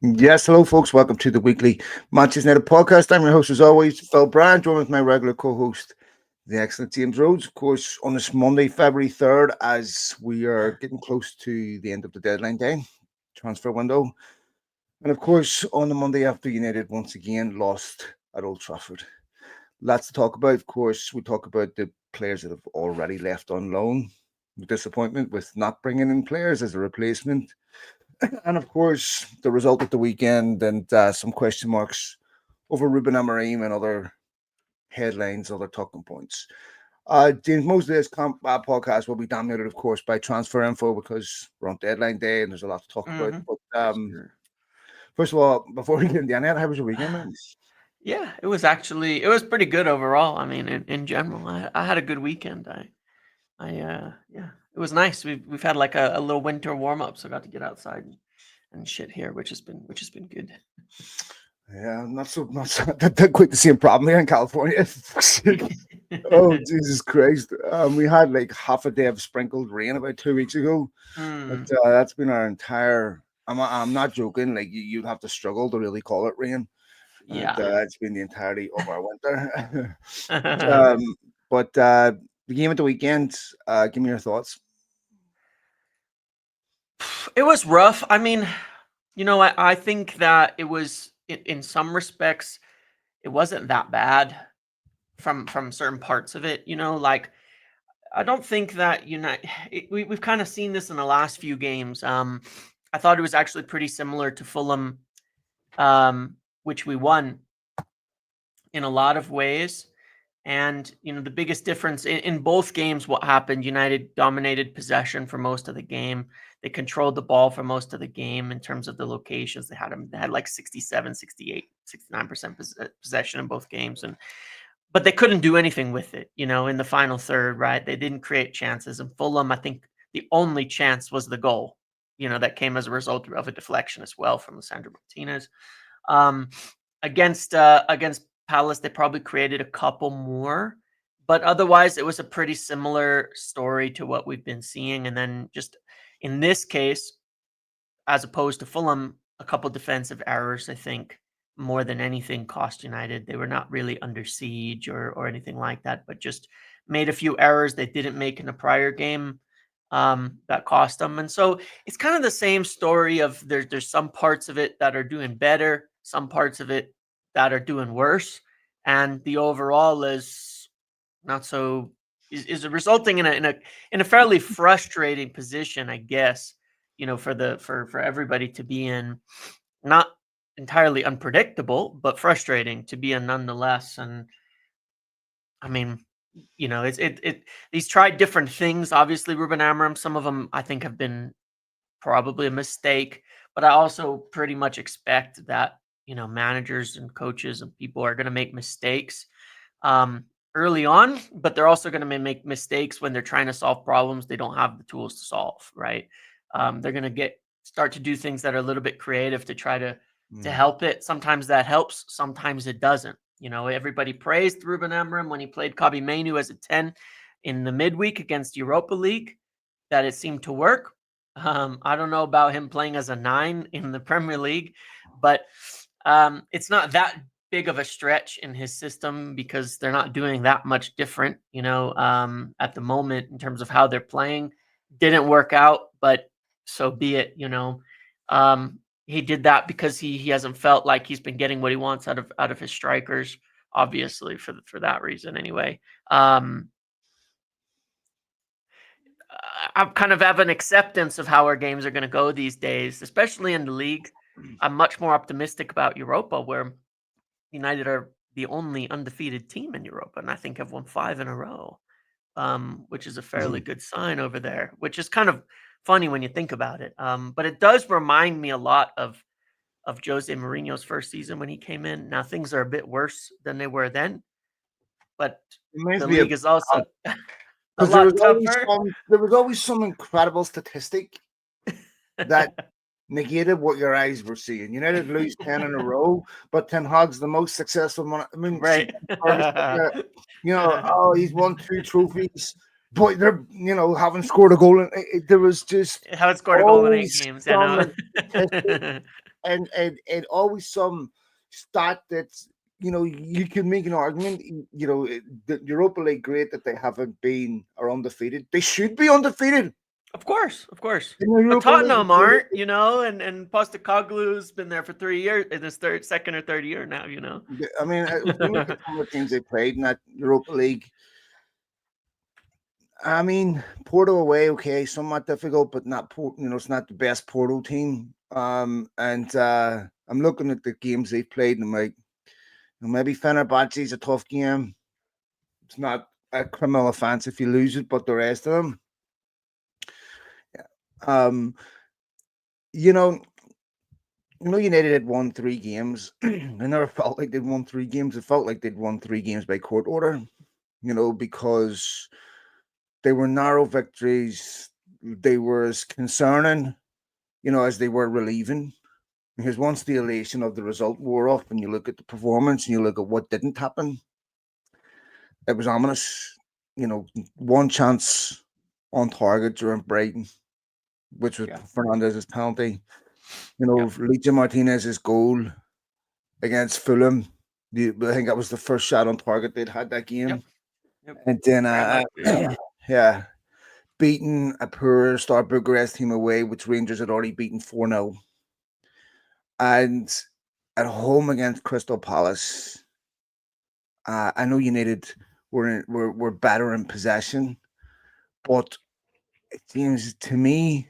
Yes, hello, folks. Welcome to the weekly Manchester United podcast. I'm your host, as always, Phil Brand, joined with my regular co-host, the excellent James Rhodes. Of course, on this Monday, February 3rd, as we are getting close to the end of the deadline day, transfer window. And of course, on the Monday after United once again lost at Old Trafford. Lots to talk about. Of course, we talk about the players that have already left on loan, the disappointment with not bringing in players as a replacement, and of course, the result at the weekend and some question marks over Ruben Amorim and other headlines, other talking points. James, most of this podcast will be dominated, of course, by transfer info because we're on deadline day and there's a lot to talk about. hmm But Sure. first of all, before we get into the end, how was your weekend, man? Yeah, it was pretty good overall. I mean, in general, I had a good weekend. Yeah, it was nice. We've had like a little winter warm up, so I got to get outside and shit here, which has been good. Yeah, not so that quite the same problem here in California. Oh Jesus Christ! We had like half a day of sprinkled rain about 2 weeks ago. But mm, that's been our entire. I'm not joking. Like you'd have to struggle to really call it rain, and yeah. it's been the entirety of our winter. um, but the game at the weekend. Give me your thoughts. It was rough. I mean, I think that it was in some respects it wasn't that bad from certain parts of it. Like I don't think that we've kind of seen this in the last few games. I thought it was actually pretty similar to Fulham, which we won in a lot of ways. And the biggest difference in both games, what happened? United dominated possession for most of the game. They controlled the ball for most of the game in terms of the locations. They had like 67, 68, 69% possession in both games, but they couldn't do anything with it, in the final third, right? They didn't create chances. And Fulham, I think the only chance was the goal, that came as a result of a deflection as well from Lisandro Martinez. Um, against Palace, they probably created a couple more, but otherwise it was a pretty similar story to what we've been seeing. And then just in this case, as opposed to Fulham, a couple defensive errors, I think, more than anything cost United. They were not really under siege or anything like that, but just made a few errors they didn't make in the prior game that cost them. And so it's kind of the same story of there's some parts of it that are doing better, some parts of it that are doing worse, and the overall is not so is resulting in a fairly frustrating position, I guess, for everybody to be in, not entirely unpredictable, but frustrating to be in nonetheless. And I mean, it's these tried different things. Obviously, Ruben Amorim, some of them I think have been probably a mistake, but I also pretty much expect that managers and coaches and people are going to make mistakes um, early on, but they're also going to make mistakes when they're trying to solve problems they don't have the tools to solve. Right? They're going to start to do things that are a little bit creative to try to Mm. help it. Sometimes that helps, sometimes it doesn't. Everybody praised Ruben Amorim when he played Kobe Mainu as a 10 in the midweek against Europa League, that it seemed to work. I don't know about him playing as a 9 in the Premier League, but it's not that big of a stretch in his system because they're not doing that much different, at the moment in terms of how they're playing. Didn't work out, but so be it. He did that because he hasn't felt like he's been getting what he wants out of his strikers, obviously for that reason anyway. Um, I kind of have an acceptance of how our games are going to go these days, especially in the league. I'm much more optimistic about Europa, where United are the only undefeated team in Europa, and I think have won 5 in a row, which is a fairly good sign over there, which is kind of funny when you think about it. But it does remind me a lot of Jose Mourinho's first season when he came in. Now things are a bit worse than they were then, but Reminds the me of league is also a because there was lot always tougher. some incredible statistic that negated what your eyes were seeing. United lose 10 in a row, but Ten Hag's the most successful man. I mean, see, Right. Ferguson, oh, he's won 2 trophies, but they're, haven't scored a goal. And there was just Haven't scored a goal in 8 always games, I some know. statistic and always some stat that's, you can make an argument. The Europa League, great that they haven't been or undefeated. They should be undefeated Of course, of course. in the But Europa League. Tottenham aren't, and Postecoglou's been there for 3 years, in his second or third year now, I mean, if you look at some of the teams they played in that Europa League, I mean, Porto away, okay, somewhat difficult, but not it's not the best Porto team. And I'm looking at the games they've played, and I'm like, maybe Fenerbahce is a tough game. It's not a criminal offense if you lose it, but the rest of them, um, you know, United had won 3 games. They never felt like they'd won 3 games. It felt like they'd won 3 games by court order, because they were narrow victories. They were as concerning, as they were relieving. Because once the elation of the result wore off, and you look at the performance and you look at what didn't happen, it was ominous. One chance on target during Brighton, which was Fernandez's penalty. Licha Martinez's goal against Fulham. I think that was the first shot on target they'd had that game. Yep. And then, yeah, beating a poor Star Bucharest team away, which Rangers had already beaten 4-0. And at home against Crystal Palace, I know United were better in possession, but it seems to me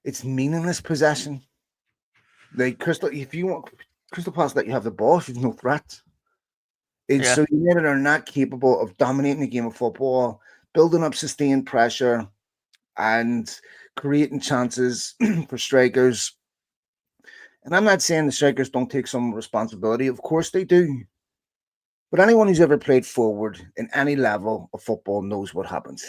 it's meaningless possession. Like if you want Crystal Palace let you have the ball, there's no threat. And so United are not capable of dominating the game of football, building up sustained pressure, and creating chances for strikers. And I'm not saying the strikers don't take some responsibility. Of course they do. But anyone who's ever played forward in any level of football knows what happens.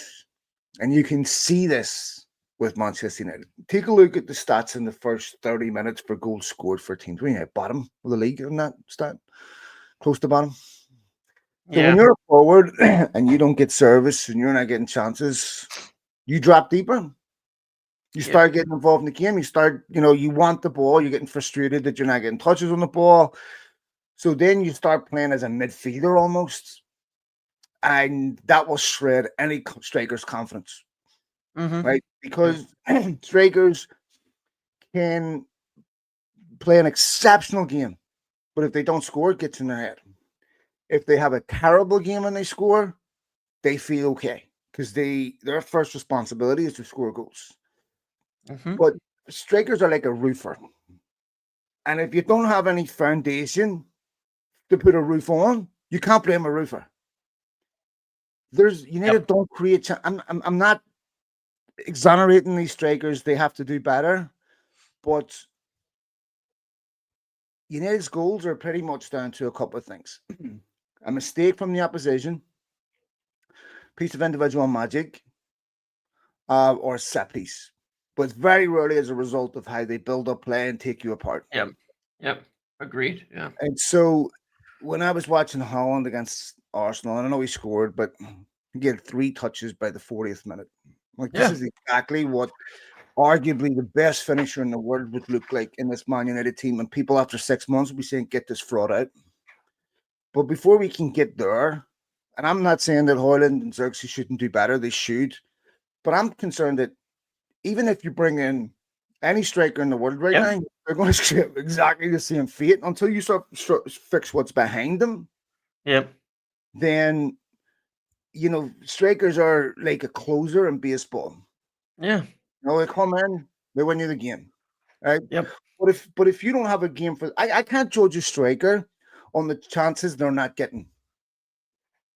And you can see this with Manchester United. Take a look at the stats in the first 30 minutes for goals scored for teams. We're at bottom of the league in that stat. Close to bottom. So when you're a forward and you don't get service and you're not getting chances, you drop deeper. You start getting involved in the game. You start, you want the ball. You're getting frustrated that you're not getting touches on the ball. So then you start playing as a midfielder almost. And that will shred any striker's confidence. Right? Because strikers can play an exceptional game, but if they don't score, it gets in their head. If they have a terrible game and they score, they feel okay because their first responsibility is to score goals. But strikers are like a roofer, and if you don't have any foundation to put a roof on, you can't blame a roofer. Don't create. I'm not exonerating these strikers; they have to do better, but United's goals are pretty much down to a couple of things: a mistake from the opposition, piece of individual magic, or a set piece. But it's very rarely as a result of how they build up play and take you apart. Yep. Agreed. Yeah. And so when I was watching Holland against Arsenal, and I know he scored, but he had 3 touches by the 40th minute. This is exactly what arguably the best finisher in the world would look like in this Man United team. And people after 6 months will be saying, get this fraud out. But before we can get there, and I'm not saying that Haaland and Xerxes shouldn't do better, they should. But I'm concerned that even if you bring in any striker in the world right now, they're going to share exactly the same fate until you start fix what's behind them. Yep. Then, strikers are like a closer in baseball. Yeah. They come in, they win you the game, right? Yep. But if you don't have a game I can't judge a striker on the chances they're not getting.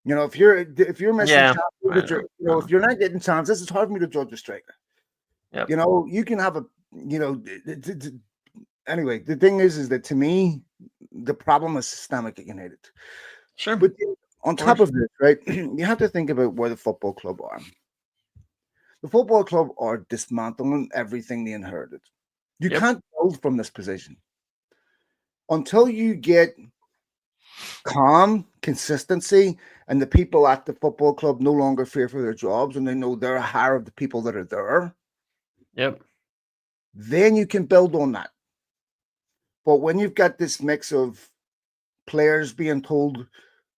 If you're missing chances, if you're not getting chances, it's hard for me to judge a striker. Yep. You can have anyway, the thing is that to me, the problem is systemic at United. Sure. But on top of this, right, you have to think about where the football club are. The football club are dismantling everything they inherited. You can't build from this position. Until you get calm, consistency, and the people at the football club no longer fear for their jobs and they know they're a hire of the people that are there. Yep. Then you can build on that. But when you've got this mix of players being told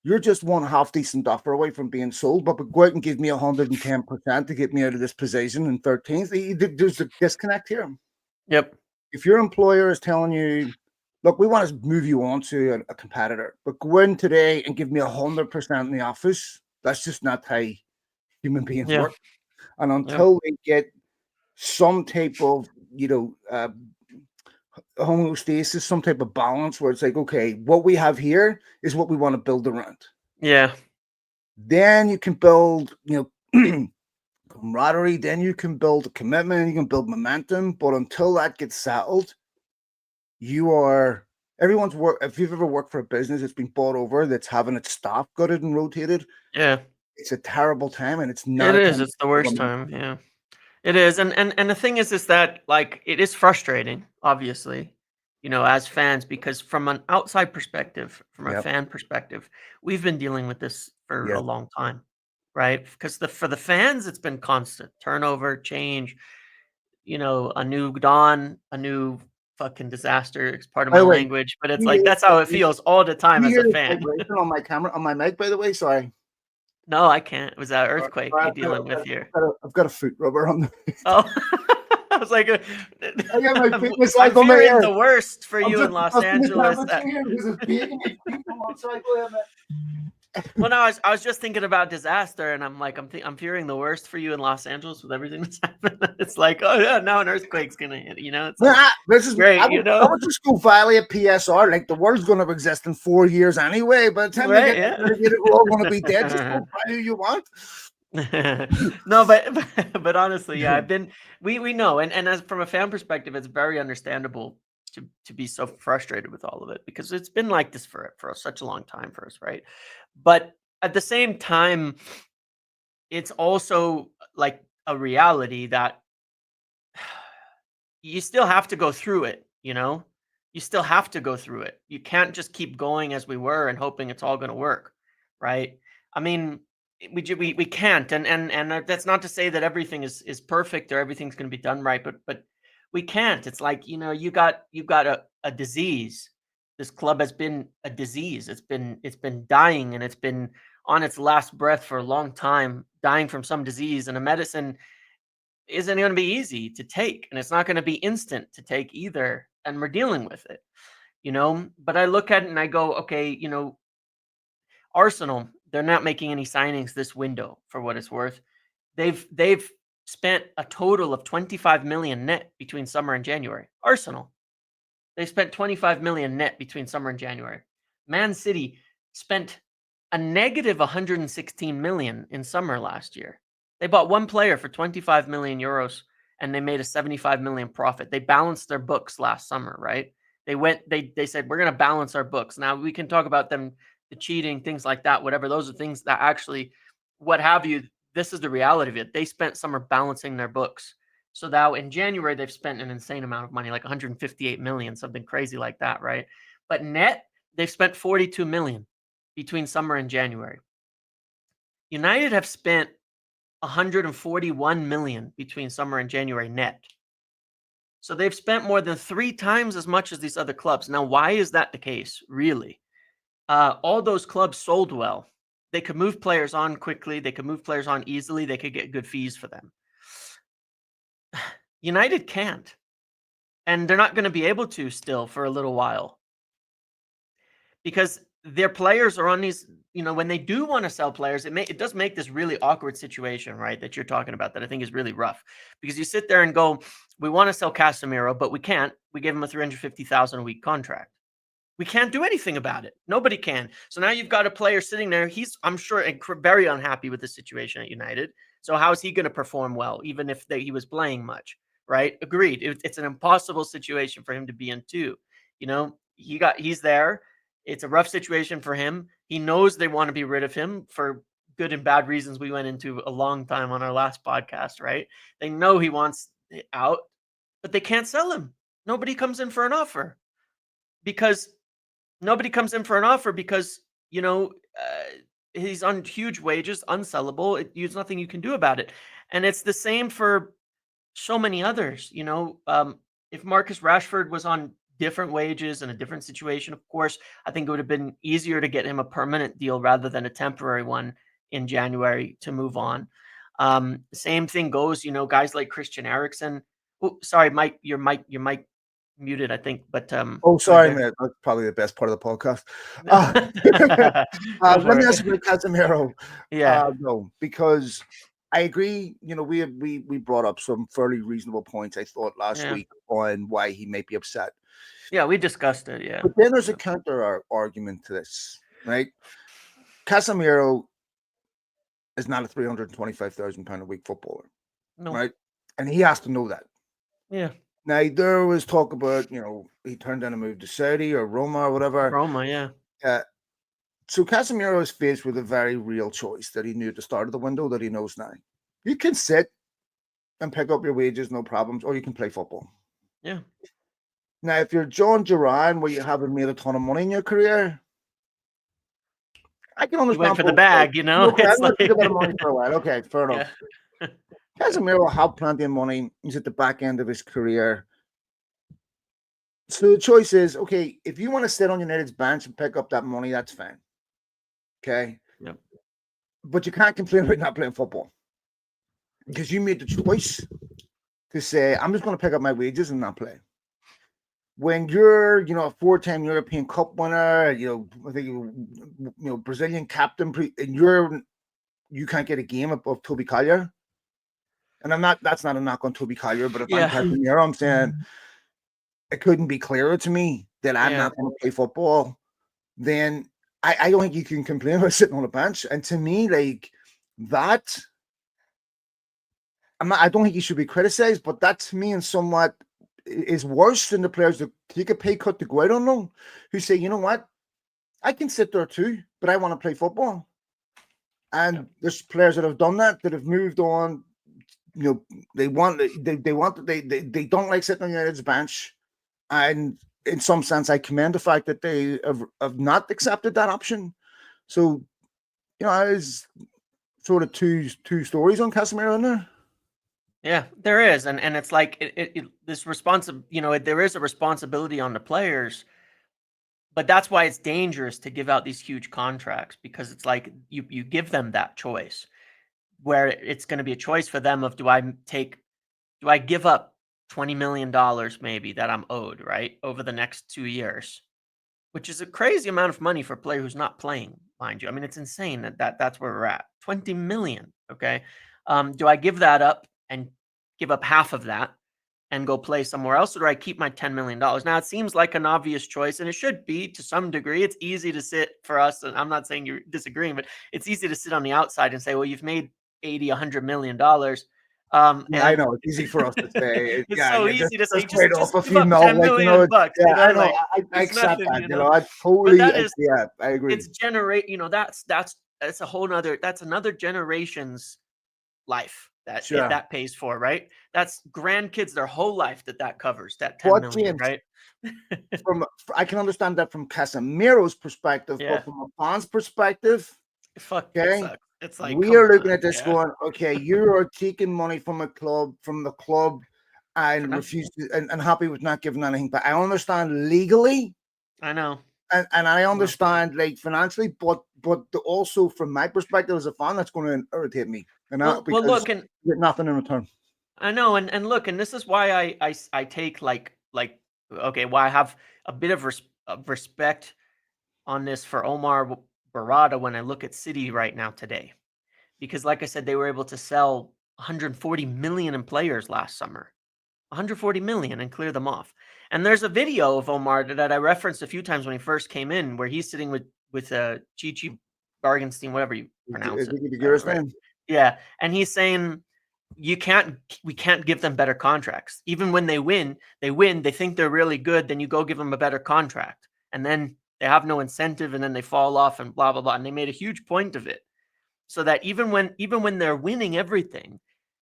you're just one half decent offer away from being sold, but go out and give me 110% to get me out of this position in 13th, there's a disconnect here. Yep. If your employer is telling you, look, we want to move you on to a competitor, but go in today and give me 100% in the office, that's just not how human beings Yeah. work. And Yeah. until they get some type of, homeostasis, some type of balance where it's like, okay, what we have here is what we want to build around. Yeah. Then you can build, camaraderie. Then you can build a commitment. You can build momentum. But until that gets settled, everyone's work. If you've ever worked for a business that's been bought over, that's having its staff gutted and rotated, Yeah. it's a terrible time, and it's not It a is. time. It's the worst time. Yeah. It is. And the thing is that like it is frustrating, obviously, as fans, because from an outside perspective, from a Yep. fan perspective, we've been dealing with this for a Yes. long time, right? Because for the fans, it's been constant turnover, change, a new dawn, a new fucking disaster. It's part of By my the way, language, but it's you like hear that's how it this feels all the time you as hear a this fan. vibration on my camera, on my mic, by the way? Sorry. No, I can't. It was that Sorry. earthquake I've you're got, dealing with here. I've got a foot rubber on the. Oh, I was like, I got my I'm, foot massage I'm on my fearing ear. the worst for I'm you just in Los adjusting the Angeles. temperature here because it's baking my feet. Come on, sorry, go ahead, man. Well, no, I was just thinking about disaster, and I'm like, I'm fearing the worst for you in Los Angeles with everything that's happened. It's like, oh yeah, now an earthquake's gonna hit. It's like I great, would just go violate PSR. Like the world's going to exist in 4 years anyway. By the time they right? get Yeah. interrogated, we're all going to be dead. Just go buy who you want. No, but honestly, yeah, we know, and as from a fan perspective, it's very understandable to be so frustrated with all of it because it's been like this for such a long time for us, right? But at the same time, it's also like a reality that you still have to go through it, You still have to go through it. You can't just keep going as we were and hoping it's all going to work, right? I mean, we can't, and that's not to say that everything is perfect or everything's going to be done right, but we can't. It's like you got a disease. This club has been a disease. It's been dying, and it's been on its last breath for a long time, dying from some disease, and a medicine isn't going to be easy to take, and it's not going to be instant to take either, and we're dealing with it. But I look at it and I go, okay, Arsenal, they're not making any signings this window for what it's worth. They've spent a total of 25 million net between summer and January. Arsenal, they spent 25 million net between summer and January. Man City spent a negative 116 million in summer last year. They bought one player for 25 million euros and they made a 75 million profit. They balanced their books last summer, right? They said we're going to balance our books. Now we can talk about them, the cheating, things like that, whatever. Those are things that actually, what have you, this is the reality of it. They spent summer balancing their books. So now in January, they've spent an insane amount of money, like 158 million, something crazy like that, right? But net, they've spent 42 million between summer and January. United have spent 141 million between summer and January net. So they've spent more than 3 times as much as these other clubs. Now, why is that the case, really? All those clubs sold well. They could move players on quickly. They could move players on easily. They could get good fees for them. United can't. And they're not going to be able to still for a little while. Because their players are on these, when they do want to sell players, it does make this really awkward situation, right, that you're talking about, that I think is really rough. Because you sit there and go, we want to sell Casemiro, but we can't. We gave him a 350,000 a week contract. We can't do anything about it. Nobody can. So now you've got a player sitting there. He's, I'm sure, very unhappy with the situation at United. So how is he going to perform well, even if he was playing much, right? Agreed. It's an impossible situation for him to be in too. He's there. It's a rough situation for him. He knows they want to be rid of him for good and bad reasons we went into a long time on our last podcast, right? They know he wants out, but they can't sell him. Nobody comes in for an offer because he's on huge wages, unsellable. There's nothing you can do about it. And it's the same for so many others. If Marcus Rashford was on different wages and a different situation. Of course, I think it would have been easier to get him a permanent deal rather than a temporary one in January to move on. Same thing goes, guys like Christian Eriksen. Oh, sorry, Mike, your mic muted, I think, but Oh, go ahead sorry, there. man. That's probably the best part of the podcast. Uh, Go let for me it. ask you about Casemiro. Yeah, No, because I agree. We brought up some fairly reasonable points, I thought, last yeah, week on why he may be upset. yeah. We discussed it. Yeah, But then there's a counter argument to this, right? Casemiro is not a £325,000 a week footballer, no, right? And he has to know that. yeah. Now, there was talk about, he turned down a move to Saudi or Roma or whatever. Roma, yeah. So Casemiro is faced with a very real choice that he knew at the start of the window that he knows now. You can sit and pick up your wages, no problems, or you can play football. Yeah. Now, if you're John Duran, where you haven't made a ton of money in your career, I can He went understand for the both ways. bag, Okay, I'm It's going to like, think about the money for a while. Okay, fair yeah, enough. Casemiro had plenty of money. He's at the back end of his career. So the choice is, okay, if you want to sit on United's bench and pick up that money, that's fine. Okay. Yep. But you can't complain about not playing football because you made the choice to say, I'm just going to pick up my wages and not play. When you're, a four-time European Cup winner, I think, Brazilian captain, and you can't get a game of Toby Collier. And that's not a knock on Toby Collier, but if I'm yeah, Casemiro, I'm saying it couldn't be clearer to me that I'm yeah. not going to play football. Then I don't think you can complain about sitting on a bench. And to me, like that, I don't think he should be criticized, but that to me in somewhat is worse than the players that take a pay cut to go out on them, who say, you know what, I can sit there too, but I want to play football. And there's players that have done that have moved on. They don't like sitting on United's bench. And in some sense, I commend the fact that they have not accepted that option. So, there's sort of two stories on Casemiro in there. Yeah, there is, and it's like this there is a responsibility on the players, but that's why it's dangerous to give out these huge contracts, because it's like you give them that choice where it's going to be a choice for them of do I give up $20 million maybe that I'm owed, right, over the next 2 years, which is a crazy amount of money for a player who's not playing, mind you. I mean, it's insane that's where we're at. 20 million, okay? Do I give that up and give up half of that and go play somewhere else, or do I keep my $10 million? Now, it seems like an obvious choice, and it should be to some degree. It's easy to sit for us, and I'm not saying you're disagreeing, but it's easy to sit on the outside and say, well, you've made 80, $100 million. Yeah, I know it's easy for us to say. It's Yeah, so yeah, easy to say, just trade off just a give few up mil, 10 like million bucks, Yeah, I know. like I it's accept nothing, that. I but totally. that is, Yeah, I agree. it's that's a whole nother, that's another generation's life Sure. that pays for, right? That's grandkids, their whole life that covers, that 10 But million, James, right? I can understand that from Casemiro's perspective, Yeah. but from a fan's perspective, Fuck, it okay, sucks. It's like, we come are looking on. at this Yeah. going, okay, you are taking money from the club, For and nothing. refuse to, and happy with not giving anything. But I understand legally, I know. and I No. understand like financially, but also from my perspective as a fan, that's going to irritate me, and Well, because look, and you get nothing in return. I know, and look, and this is why I take okay, why I have a bit of respect on this for Omar Barada when I look at City right now today, because like I said, they were able to sell 140 million in players last summer, 140 million, and clear them off. And there's a video of Omar that I referenced a few times when he first came in, where he's sitting with Chichi Bargenstein, whatever you pronounce it, right? Yeah, and he's saying we can't give them better contracts. Even when they win, they think they're really good, then you go give them a better contract, and then they have no incentive, and then they fall off, and blah blah blah. And they made a huge point of it, so that even when they're winning everything,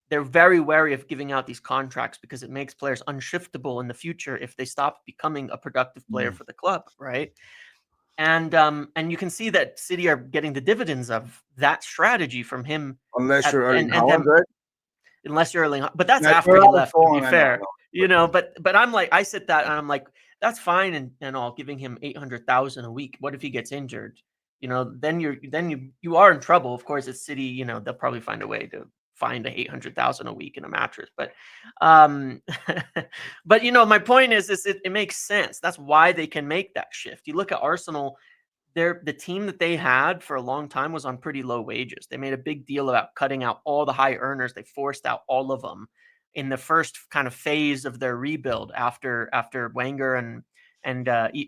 they're very wary of giving out these contracts, because it makes players unshiftable in the future if they stop becoming a productive player for the club, right? And you can see that City are getting the dividends of that strategy from him, Unless you're Erling and Haaland, them, right? unless you're Erling, but that's Yeah, after he Erling's left, to be gone, I know, fair, But I'm like, I sit that and I'm like, that's fine and all, giving him 800,000 a week. What if he gets injured? Then you are in trouble. Of course, it's City. They'll probably find a way to find a 800,000 a week in a mattress. But, but my point is it makes sense. That's why they can make that shift. You look at Arsenal. The team that they had for a long time was on pretty low wages. They made a big deal about cutting out all the high earners. They forced out all of them in the first kind of phase of their rebuild after Wenger and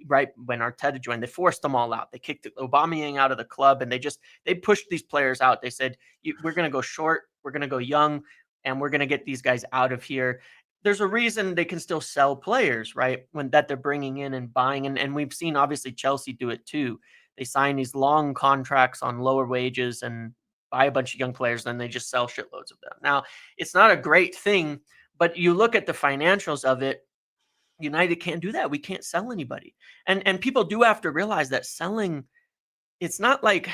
right when Arteta joined. They forced them all out. They kicked Aubameyang out of the club, and they pushed these players out. They said, we're going to go short, we're going to go young, and we're going to get these guys out of here. There's a reason they can still sell players, right? That they're bringing in and buying. And we've seen obviously Chelsea do it too. They sign these long contracts on lower wages and buy a bunch of young players, and then they just sell shitloads of them. Now, it's not a great thing, but you look at the financials of it, United can't do that. We can't sell anybody. And people do have to realize that selling, it's not like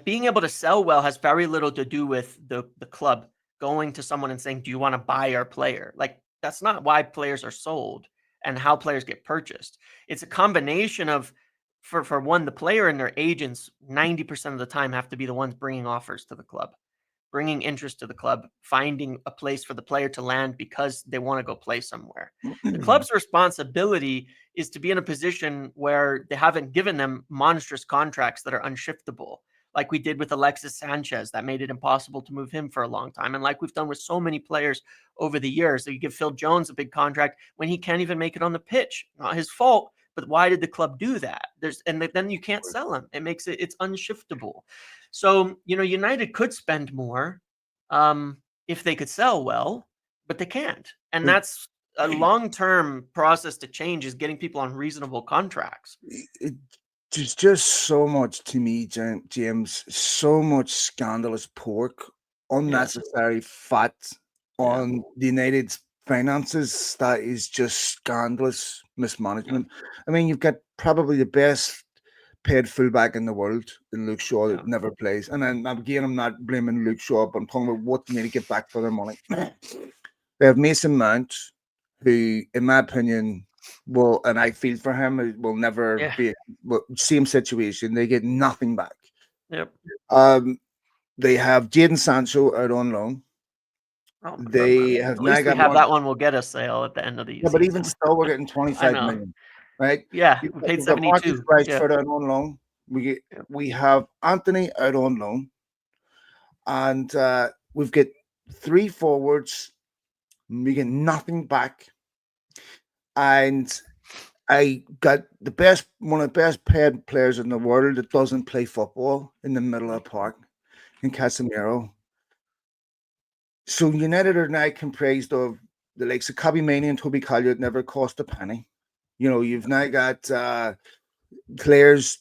being able to sell well has very little to do with the club going to someone and saying, do you want to buy our player? Like, that's not why players are sold and how players get purchased. It's a combination of, for one, the player and their agents 90% of the time have to be the ones bringing offers to the club, bringing interest to the club, finding a place for the player to land because they want to go play somewhere. The club's responsibility is to be in a position where they haven't given them monstrous contracts that are unshiftable, like we did with Alexis Sanchez. That made it impossible to move him for a long time. And like we've done with so many players over the years, that you give Phil Jones a big contract when he can't even make it on the pitch. Not his fault, but why did the club do that? Then you can't sell him. It's unshiftable. So, United could spend more if they could sell well, but they can't. And that's a long-term process to change, is getting people on reasonable contracts. There's just so much to me, James, so much scandalous pork, unnecessary fat on the United's finances that is just scandalous mismanagement. I mean, you've got probably the best paid fullback in the world in Luke Shaw that never plays. And then again, I'm not blaming Luke Shaw, but I'm talking about what they need to get back for their money. They have Mason Mount, who, in my opinion, will, and I feel for him, will never be same situation. They get nothing back. Yep. They have Jadon Sancho out on loan. They have at least we have that one. Will get a sale at the end of the season. But even still, we're getting 25 million, right? Yeah, we paid 72. Marcus Rashford out on loan. We have Anthony out on loan, and we've got 3 forwards. We get nothing back, and I got one of the best paid players in the world that doesn't play football in the middle of the park, in Casemiro. So United are now comprised of the likes of Kobbie Mainoo and Toby Collier that never cost a penny. You've now got players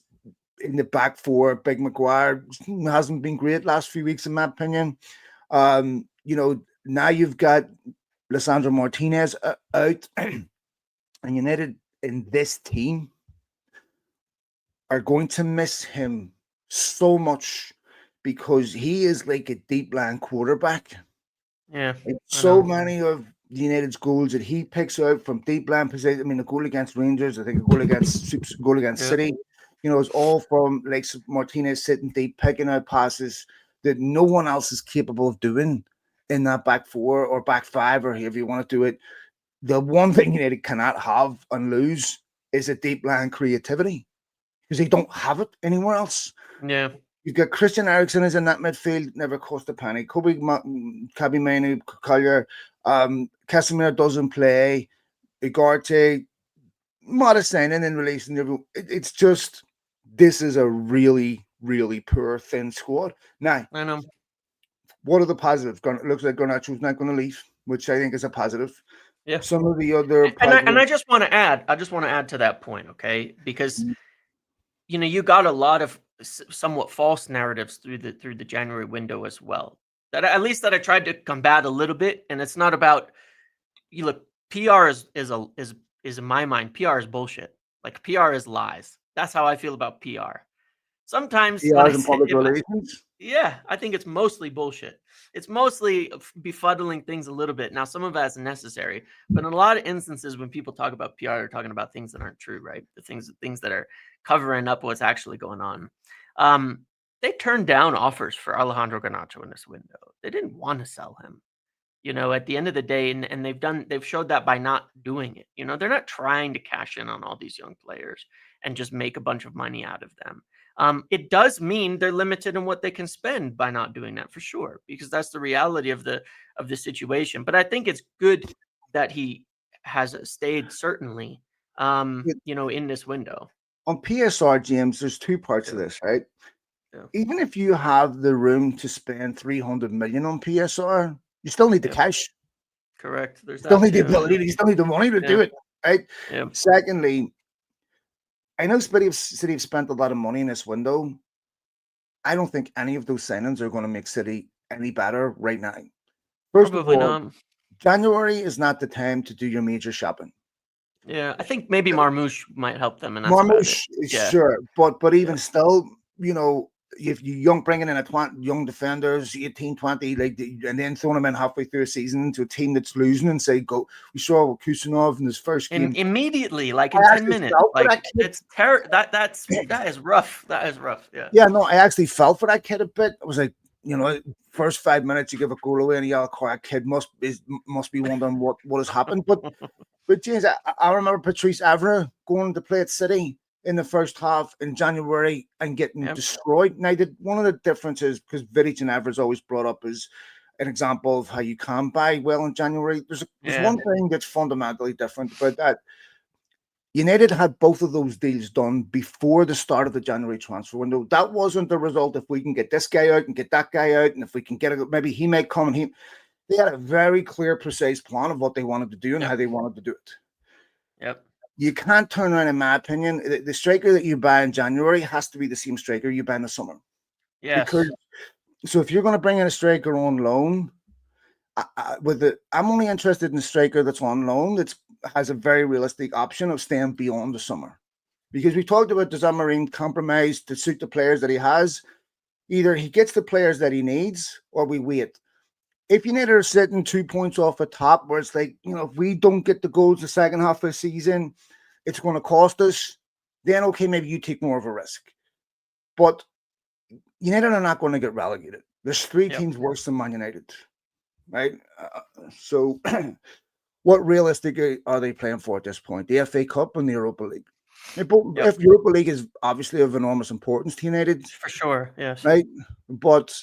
in the back 4. Big Maguire hasn't been great last few weeks, in my opinion. Now you've got Lisandro Martinez out, and United in this team are going to miss him so much, because he is like a deep line quarterback. Yeah. So many of United's goals that he picks out from deep line position. I mean, a goal against Rangers, I think a goal against City, it's all from like Martinez sitting deep, picking out passes that no one else is capable of doing in that back 4 or back 5, or however you want to do it. The one thing United cannot have and lose is a deep line creativity, because they don't have it anywhere else. Yeah. You've got Christian Eriksen is in that midfield, never cost a penny. Kobbie Mainoo, Collier, Casemiro doesn't play. Ugarte, modest signing in relation. It's just, this is a really, really poor, thin squad. Now, I know. What are the positives? It looks like Garnacho's not going to leave, which I think is a positive. Yeah. Some of the other and I just want to add to that point, okay? Because you got a lot of somewhat false narratives through the January window as well. That I tried to combat a little bit, and it's not about, you look, PR is in my mind, PR is bullshit. Like, PR is lies. That's how I feel about PR. sometimes when I PRs and say public if I, relations. yeah, I think it's mostly bullshit. It's mostly befuddling things a little bit. Now, some of that's necessary, but in a lot of instances, when people talk about PR, they're talking about things that aren't true, right? The things that are covering up what's actually going on. Um, they turned down offers for Alejandro Garnacho in this window. They didn't want to sell him. At the end of the day, and they've showed that by not doing it. They're not trying to cash in on all these young players and just make a bunch of money out of them. It does mean they're limited in what they can spend by not doing that, for sure, because that's the reality of the situation. But I think it's good that he has stayed, certainly, in this window. On PSR, James, there's two parts of Yeah, this, right? yeah, Even if you have the room to spend 300 million on PSR, you still need the yeah. cash. Correct. There's You still that need the too. ability. You still need the money to Yeah, do it, right? yeah, Secondly, I know City have spent a lot of money in this window. I don't think any of those signings are going to make City any better right now. First of probably all, not. January is not the time to do your major shopping. Yeah, I think maybe Marmouche might help them, and that's about it. Marmouche, Yeah, sure, but yeah, even still, if you young bringing in young defenders, 18, 20, and then throwing them in halfway through a season to a team that's losing and say, go. We saw Kusanov in his first and game. immediately, like in I 10 actually minutes, felt for like that kid. it's that is rough. That is rough. Yeah, Yeah, no, I actually felt for that kid a bit. I was like, yeah, first 5 minutes you give a goal away and a yellow card, kid must be wondering what has happened. But James, I remember Patrice Evra going to play at City in the first half in January and getting yeah, destroyed. Now, one of the differences, because Vidic and Evra is always brought up as an example of how you can buy well in January. There's yeah, one thing that's fundamentally different about that. United had both of those deals done before the start of the January transfer window. That wasn't the result. If we can get this guy out and get that guy out, and if we can get it, maybe he may come and they had a very clear, precise plan of what they wanted to do and how yep, they wanted to do it. yep, You can't turn around, in my opinion. The striker that you buy in January has to be the same striker you buy in the summer. Because yes, so if you're going to bring in a striker on loan, I'm only interested in a striker that's on loan that has a very realistic option of staying beyond the summer. Because we talked about does Amorim compromise to suit the players that he has? Either he gets the players that he needs, or we wait. If United are sitting 2 points off the top, where it's like, if we don't get the goals the second half of the season, it's going to cost us, then okay, maybe you take more of a risk. But United are not going to get relegated. There's three yep, teams worse than Man United, right? So what realistically are they playing for at this point? The FA Cup and the Europa League. yep, If Europa League is obviously of enormous importance to United, for sure. Yes, right? But,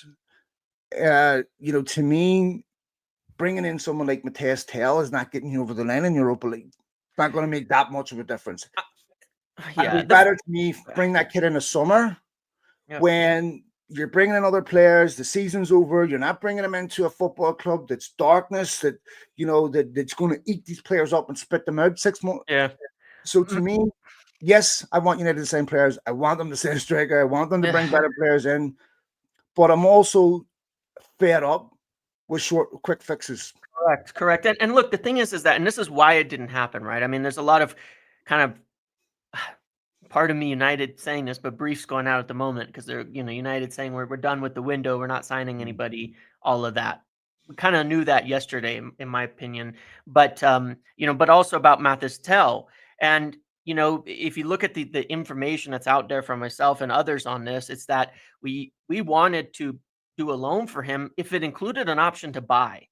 to me, bringing in someone like Mateus Tell is not getting you over the line in Europa League. It's not going to make that much of a difference. It'd yeah, be better to me bring that kid in the summer yep, when you're bringing in other players. The season's over. You're not bringing them into a football club that's darkness that's going to eat these players up and spit them out 6 months. yeah, So to me, yes, I want United the same players. I want them to stay striker. I want them to bring better players in. But I'm also fed up with quick fixes. correct, correct. And look, the thing is that, and this is why it didn't happen, right? I mean, there's a lot of kind of part of me United saying this, but briefs going out at the moment because they're United saying we're done with the window, we're not signing anybody, all of that. We kind of knew that yesterday, in my opinion. But but also about Mathis Tell. And if you look at the information that's out there from myself and others on this, it's that we wanted to do a loan for him if it included an option to buy,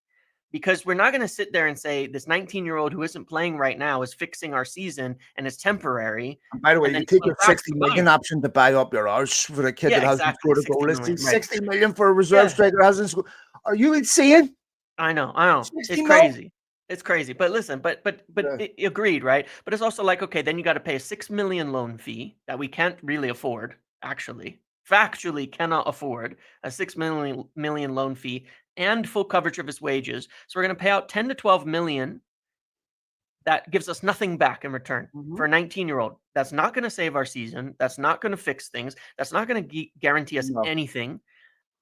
because we're not going to sit there and say this 19-year-old who isn't playing right now is fixing our season and is temporary, And by the way, and you then take come your back 60 to million buy. option to buy up your arse for a kid Yeah, that hasn't exactly. scored a goal 60 this million, season. right? 60 million for a reserve Yeah, striker hasn't scored. Are you insane? I know. It's 60 mil? crazy. It's crazy. But listen, but Yeah. agreed, right? But it's also like, okay, then you got to pay a 6 million loan fee that we can't really afford, actually. Factually cannot afford a 6 million loan fee and full coverage of his wages. So we're going to pay out 10 to 12 million. That gives us nothing back in return for Mhm. a 19-year-old. That's not going to save our season. That's not going to fix things. That's not going to guarantee us No. anything.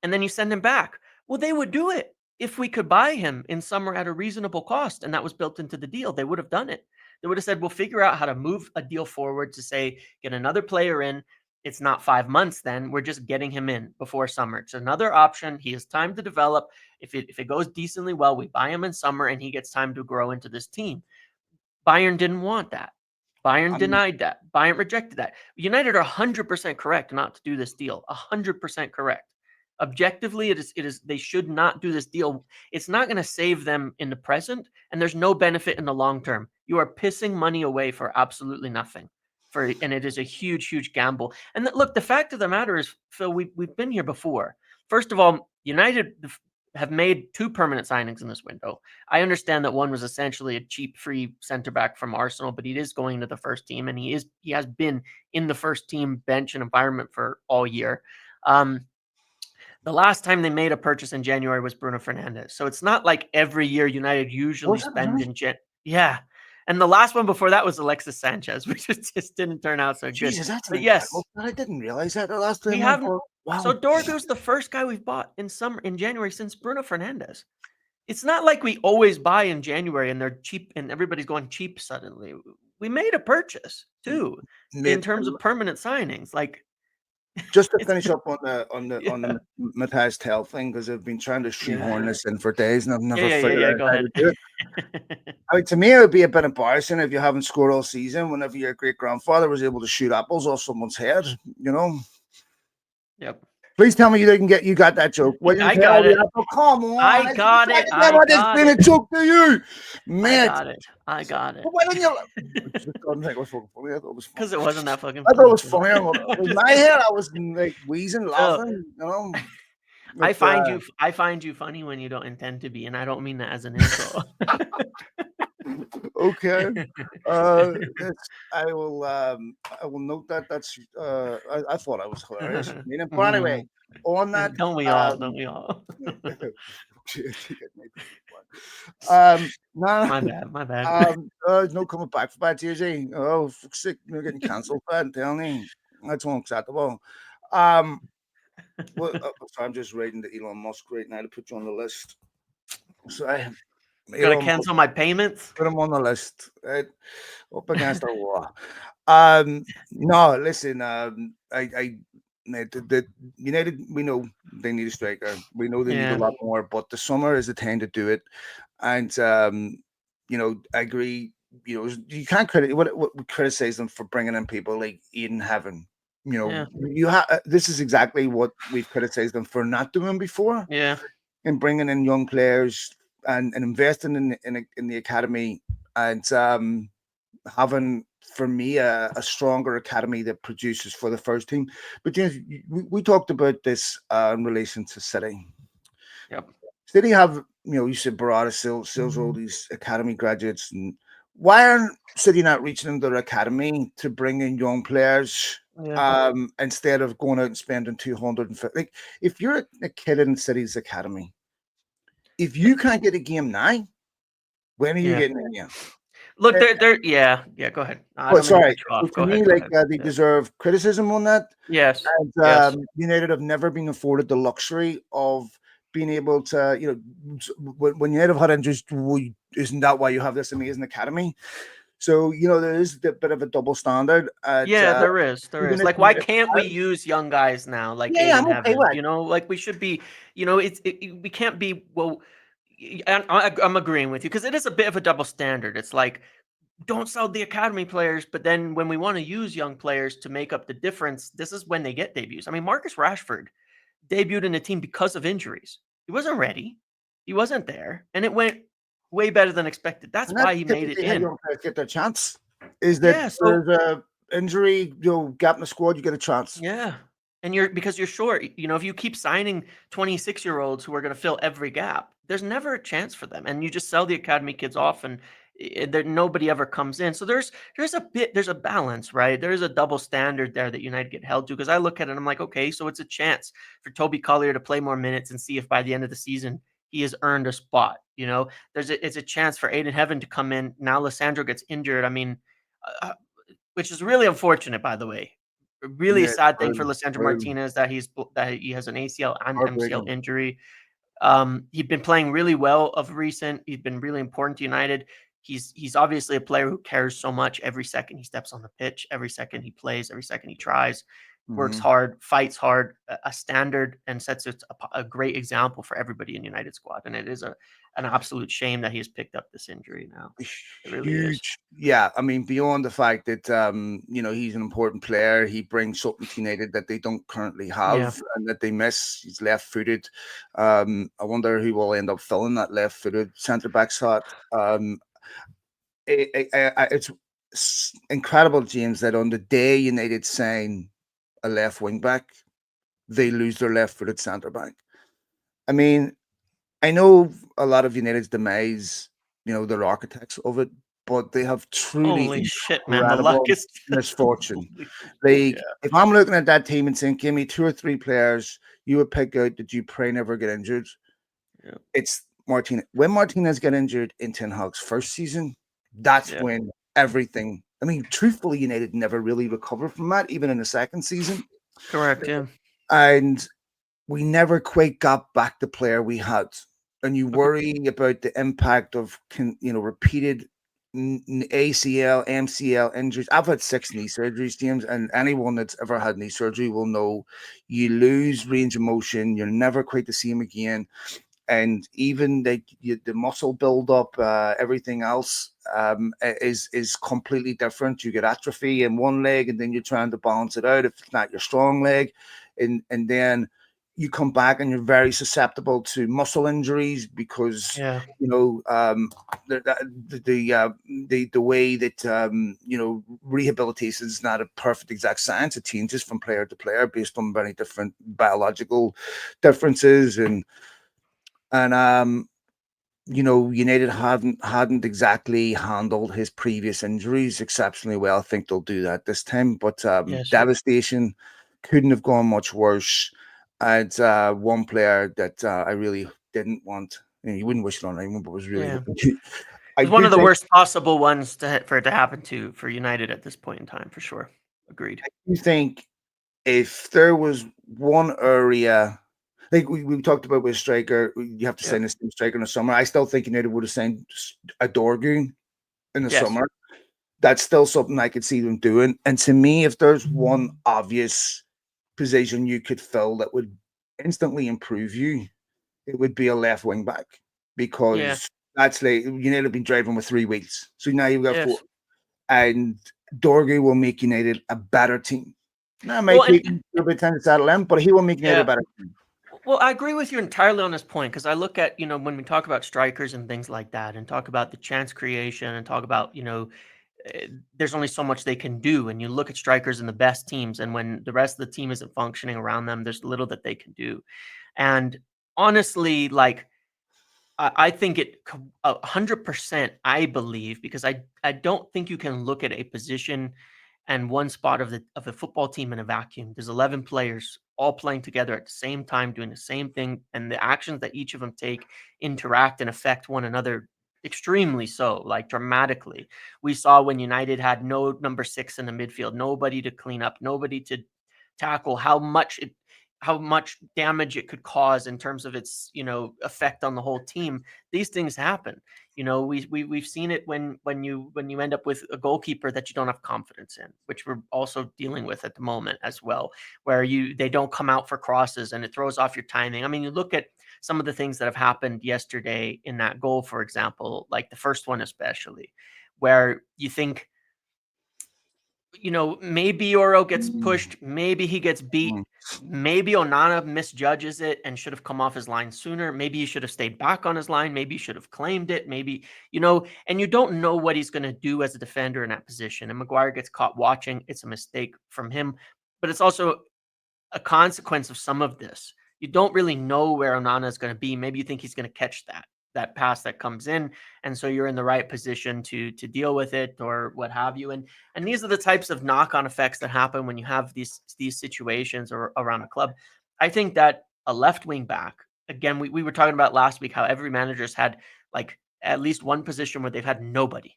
And then you send him back. Well, they would do it if we could buy him in summer at a reasonable cost, and that was built into the deal. They would have done it. They would have said, we'll figure out how to move a deal forward to say, get another player in. It's not 5 months then. We're just getting him in before summer. It's another option. He has time to develop. If it goes decently well, we buy him in summer and he gets time to grow into this team. Bayern didn't want that. Bayern denied that. Bayern rejected that. United are 100% correct not to do this deal. 100% correct. Objectively, it is they should not do this deal. It's not going to save them in the present, and there's no benefit in the long term. You are pissing money away for absolutely nothing. And it is a huge gamble. And look, the fact of the matter is, Phil, we've been here before. First of all, United have made 2 permanent signings in this window. I understand that one was essentially a cheap free center back from Arsenal, but he is going to the first team, and he has been in the first team bench and environment for all year. The last time they made a purchase in January was Bruno Fernandes. So it's not like every year United usually spend in yeah. And the last one before that was Alexis Sanchez, which just didn't turn out so good. Jesus, that's but yes, I didn't realize that the last time. we haven't. Wow. So Dorgu's the first guy we've bought in January since Bruno Fernandes. It's not like we always buy in January and they're cheap and everybody's going cheap suddenly. We made a purchase too in terms of permanent signings. Like, just to finish up on the Matthias Tell thing, because I've been trying to shoehorn this in for days and I've never figured out how to do it. I mean, to me, it would be a bit embarrassing if you haven't scored all season whenever your great grandfather was able to shoot apples off someone's head, you know. Yep. Please tell me you got that joke. I got it. Apple? Come on. I got it. It's been a joke to you, man. I got it. Why didn't you? I don't think it was fucking funny. I thought it was because it wasn't that fucking. I thought it was funny. In my head, I was like wheezing, laughing. You know. I find you funny when you don't intend to be, and I don't mean that as an insult. Okay. I will note that. That's I thought I was hilarious. But anyway, on that, don't we all? Don't we all? My bad. There's no coming back for that, Tuesday. Oh, sick! You're getting cancelled for that. I'm telling you, that's unacceptable. Well, so I'm just reading the Elon Musk right now to put you on the list. So I gotta cancel my payments. Put them on the list. Right? Up against the wall. No, listen. The United, we know they need a striker. We know they need a lot more, but the summer is the time to do it. And I agree. You can't criticize them for bringing in people like Eden Heaven. You have this is exactly what we've criticized them for not doing before. Yeah, and bringing in young players and investing in the academy and having, for me, a stronger academy that produces for the first team. But we talked about this in relation to City. Yep. City have, you said Barada sells all these academy graduates, and why aren't City not reaching into their academy to bring in young players instead of going out and spending 250? Like, if you're a kid in City's academy, if you can't get a game now, when are you getting in here? Look, they're go ahead. Sorry. So to me, they deserve criticism on that. Yes. And United have never been afforded the luxury of being able to, when United have had injuries, isn't that why you have this amazing academy? So, there is a bit of a double standard. There is. Like, why can't we use young guys now? Like, I'm okay with it. Like we should be, we can't be, I'm agreeing with you because it is a bit of a double standard. It's like, don't sell the academy players, but then when we want to use young players to make up the difference, this is when they get debuts. I mean, Marcus Rashford debuted in the team because of injuries. He wasn't ready. He wasn't there. And it went way better than expected. That's why he made it in. Get their chance. Is that there's a injury, gap in the squad, you get a chance. Yeah. And because you're short. If you keep signing 26-year-olds who are going to fill every gap, there's never a chance for them. And you just sell the academy kids off and nobody ever comes in. So there's a balance, right? There's a double standard there that United get held to, because I look at it and I'm like, okay, so it's a chance for Toby Collier to play more minutes and see if by the end of the season he has earned a spot. It's a chance for Aiden Heaven to come in. Now Lissandro gets injured. I mean, which is really unfortunate, by the way. Really a sad thing for Lissandro Martinez that he has an ACL and MCL injury. He'd been playing really well of recent. He's been really important to United. He's obviously a player who cares so much every second he steps on the pitch, every second he plays, every second he tries. works Mhm. hard, fights hard, a standard, and sets a great example for everybody in United squad. And it is an absolute shame that he has picked up this injury now. It really is. Huge. Yeah, I mean, beyond the fact that he's an important player, he brings something to United that they don't currently Yeah. have and that they miss. He's left-footed. I wonder who will end up filling that left-footed centre back slot. It's incredible, James, that on the day United sign a left wing back, they lose their left-footed centre back. I mean, I know a lot of United's demise, they're architects of it, but they have truly Holy shit, man. The luck incredible is just misfortune. unbelievable. Like, Yeah. if I'm looking at that team and saying, give me two or three players, you would pick out that you pray never get injured. Yeah. It's Martinez. When Martinez got injured in Ten Hag's first season, that's Yeah. when everything. I mean, truthfully, United never really recovered from that, even in the second season. Correct. Yeah. And we never quite got back the player we had. And you worry about the impact of repeated ACL, MCL injuries. I've had 6 knee surgeries, James, and anyone that's ever had knee surgery will know you lose range of motion. You're never quite the same again. And even the muscle buildup, everything else is completely different. You get atrophy in one leg, and then you're trying to balance it out if it's not your strong leg, and then you come back and you're very susceptible to muscle injuries because Yeah. the way that rehabilitation is not a perfect exact science. It changes from player to player based on very different biological differences and United hadn't exactly handled his previous injuries exceptionally well. I think they'll do that this time. But Yes. devastation couldn't have gone much worse. And one player that I really didn't want. You wouldn't wish it on anyone, but was really Yeah. hoping to. I It's one do of the think worst possible ones for it to happen for United at this point in time, for sure. Agreed. you think if there was one area, like we talked about with striker, you have to Yeah. sign a striker in the summer. I still think United would have signed a Dorgu in the Yes. summer. That's still something I could see them doing. And to me, if there's one obvious position you could fill that would instantly improve you, it would be a left wing back Yeah. because that's like United have been driving with 3 weeks. So now you've got 4. Yes. And Dorgu will make United a better team. Now, it Well, might and, take him a little bit of time to settle in, but he will make United a yeah. better team. Well, I agree with you entirely on this point because I look at, when we talk about strikers and things like that and talk about the chance creation and talk about, there's only so much they can do. And you look at strikers in the best teams, and when the rest of the team isn't functioning around them, there's little that they can do. And honestly, like, I think 100%, I believe, because I don't think you can look at a position and one spot of the football team in a vacuum. There's 11 players all playing together at the same time, doing the same thing, and the actions that each of them take interact and affect one another extremely so, like dramatically. We saw when United had no number 6 in the midfield, nobody to clean up, nobody to tackle, how much damage it could cause in terms of its effect on the whole team. These things happen. We've seen it when you end up with a goalkeeper that you don't have confidence in, which we're also dealing with at the moment as well, where they don't come out for crosses and it throws off your timing. I mean, you look at some of the things that have happened yesterday in that goal, for example, like the first one especially, where you think, maybe Oro gets pushed, maybe he gets beat, Mm. maybe Onana misjudges it and should have come off his line sooner. Maybe he should have stayed back on his line. Maybe he should have claimed it. Maybe, and you don't know what he's going to do as a defender in that position. And Maguire gets caught watching. It's a mistake from him, but it's also a consequence of some of this. You don't really know where Onana is going to be. Maybe you think he's going to catch that pass that comes in, and so you're in the right position to deal with it or what have you. And these are the types of knock-on effects that happen when you have these situations or around a club. I think that a left wing back, again, we were talking about last week how every manager's had like at least one position where they've had nobody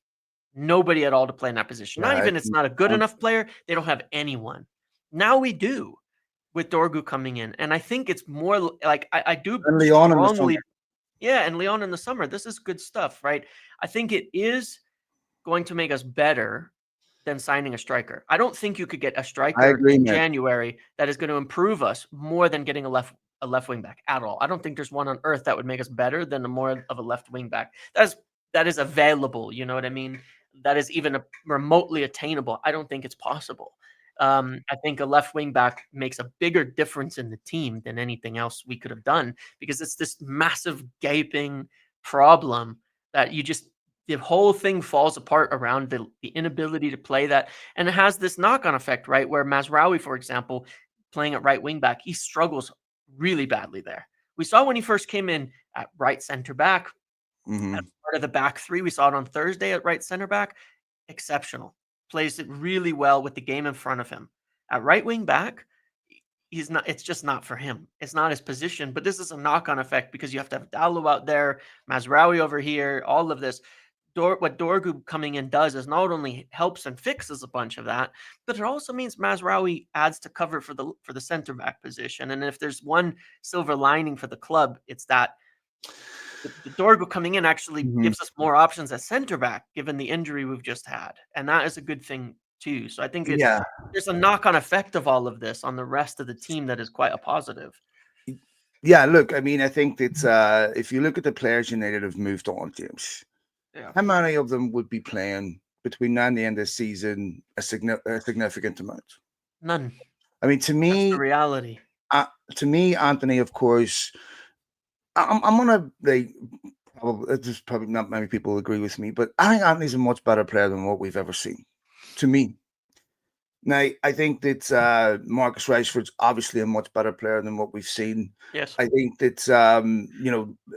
at all to play in that position. Not Yeah, even it's not a good enough player, they don't have anyone. Now we do with Dorgu coming in. And I think it's more like I do and Leon in the summer. strongly, yeah, and Leon in the summer. This is good stuff, right? I think it is going to make us better, than signing a striker. I don't think you could get a I striker agree, in mate. January that is going to improve us more than getting a left wing back at all. I don't think there's one on earth that would make us better than a more of a left wing back. That is available. You know what I mean? That is even remotely attainable. I don't think it's possible. I think a left wing back makes a bigger difference in the team than anything else we could have done because it's this massive gaping problem that the whole thing falls apart around the inability to play that. And it has this knock on effect, right? Where Mazraoui, for example, playing at right wing back, he struggles really badly there. We saw when he first came in at right center back, Hmm. as part of the back three. We saw it on Thursday at right center back. Exceptional. Plays it really well with the game in front of him. At right wing back, he's not. It's just not for him. It's not his position. But this is a knock-on effect because you have to have Dallo out there, Mazraoui over here, all of this. What Dorgu coming in does is not only helps and fixes a bunch of that, but it also means Mazraoui adds to cover for the center back position. And if there's one silver lining for the club, it's that the Dorgu coming in actually Hmm. gives us more options at center back, given the injury we've just had, and that is a good thing too. So I think Yeah. there's a knock-on effect of all of this on the rest of the team that is quite a positive. Yeah, look, I mean, I think it's if you look at the players United have moved on, James, Yeah, how many of them would be playing between now and the end of the season a significant amount? none. I mean, That's the reality. uh, to me, Anthony, of course, I'm gonna like probably there's probably not many people agree with me, but I think Anthony's a much better player than what we've ever seen. To me, now I think that Marcus Rashford's obviously a much better player than what we've seen. Yes. I think that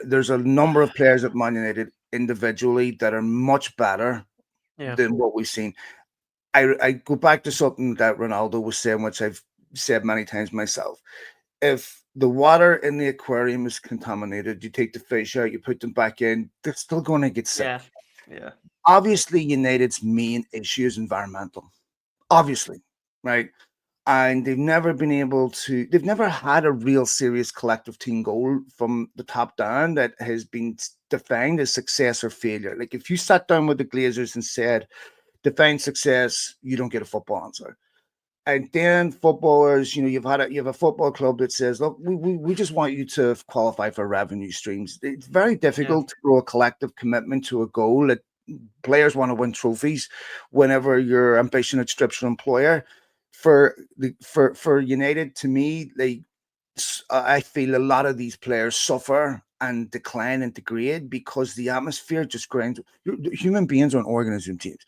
there's a number of players at Man United individually that are much better Yeah. than what we've seen. I go back to something that Ronaldo was saying, which I've said many times myself. If the water in the aquarium is contaminated, you take the fish out, you put them back in, they're still going to get sick. Yeah. Yeah. Obviously, United's main issue is environmental. Obviously, right? And they've never had a real serious collective team goal from the top down that has been defined as success or failure. Like if you sat down with the Glazers and said, define success, you don't get a football answer. And then footballers, you have a football club that says, look, we just want you to qualify for revenue streams. It's very Yeah. difficult to grow a collective commitment to a goal that players want to win trophies whenever your ambition outstrips your employer. For United, to me, I feel a lot of these players suffer and decline and degrade because the atmosphere just grinds. Human beings are an organism, teams.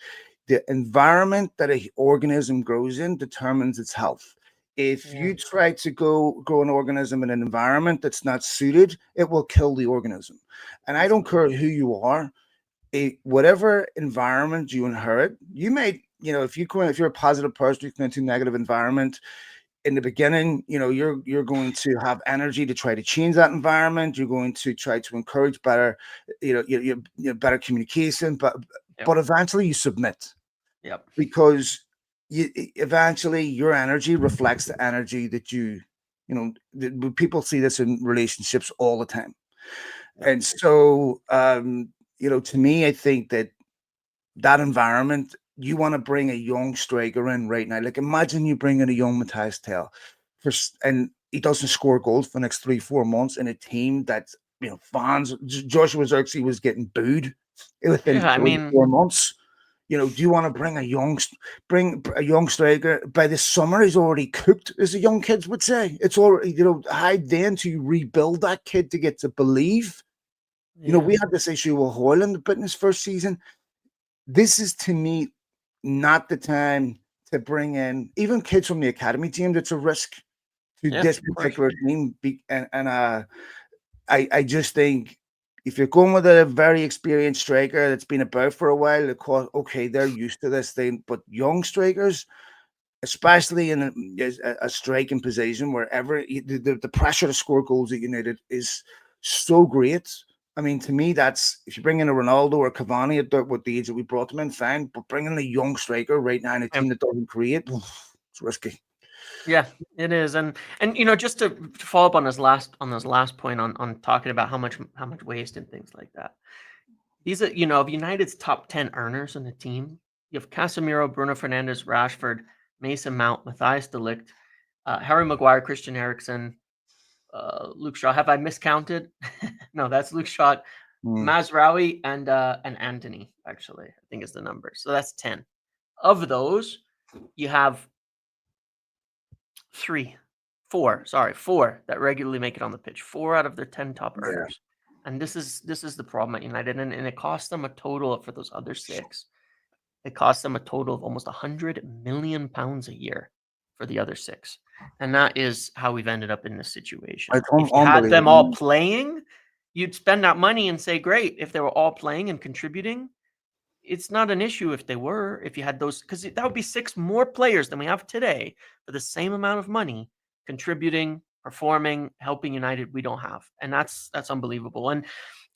The environment that an organism grows in determines its health. If Yeah. you try to grow an organism in an environment that's not suited, it will kill the organism. And I don't care Absolutely. who you are, whatever environment you inherit, you may, if you're a positive person, you come into a negative environment in the beginning, you're going to have energy to try to change that environment. You're going to try to encourage better, better communication, Yep. but eventually you submit Yep. because eventually your energy reflects the energy that people see this in relationships all the time. Yep. And so, to me, I think that environment, you want to bring a young striker in right now. Like imagine you bring in a young Matthias Tell and he doesn't score goals for the next 3-4 months in a team that fans. Joshua Zirkzee was getting booed within Yeah. I three, mean, 4 months. Do you want to bring a young striker? By this summer, he's already cooked, as the young kids would say. It's already, hide then to rebuild that kid to get to believe. yeah. We had this issue with Hoyland, but in his first season, this is to me not the time to bring in even kids from the academy team. That's a risk to Yeah. this Of course. particular team. I just think if you're going with a very experienced striker that's been about for a while, okay, they're used to this thing. But young strikers, especially in a striking position, wherever the pressure to score goals at United is so great. I mean, to me, that's if you bring in a Ronaldo or Cavani with the age that we brought them in, fine. But bringing a young striker right now in a Yeah. team that doesn't create, it's risky. Yeah, it is, and just to follow up on this last point on talking about how much waste and things like that. These are of United's top 10 earners in the team. You have Casemiro, Bruno Fernandes, Rashford, Mason Mount, Matthias de Ligt, Harry Maguire, Christian Eriksen, Luke Shaw. Have I miscounted? No, that's Luke Shaw, Mm. Mazraoui, and Anthony. Actually, I think is the number. So that's 10. Of those, you have four that regularly make it on the pitch. 4 out of their 10 top Yeah. earners. And this is the problem at United, and it cost them a total of, for those other 6. It cost them a total of almost £100 million a year for the other 6. And that is how we've ended up in this situation. It's If you had them all unbelievable. playing, you'd spend that money and say, great, if they were all playing and contributing, it's not an issue if they were, if you had those, because that would be 6 more players than we have today for the same amount of money contributing, performing, helping United. We don't have, and that's unbelievable. And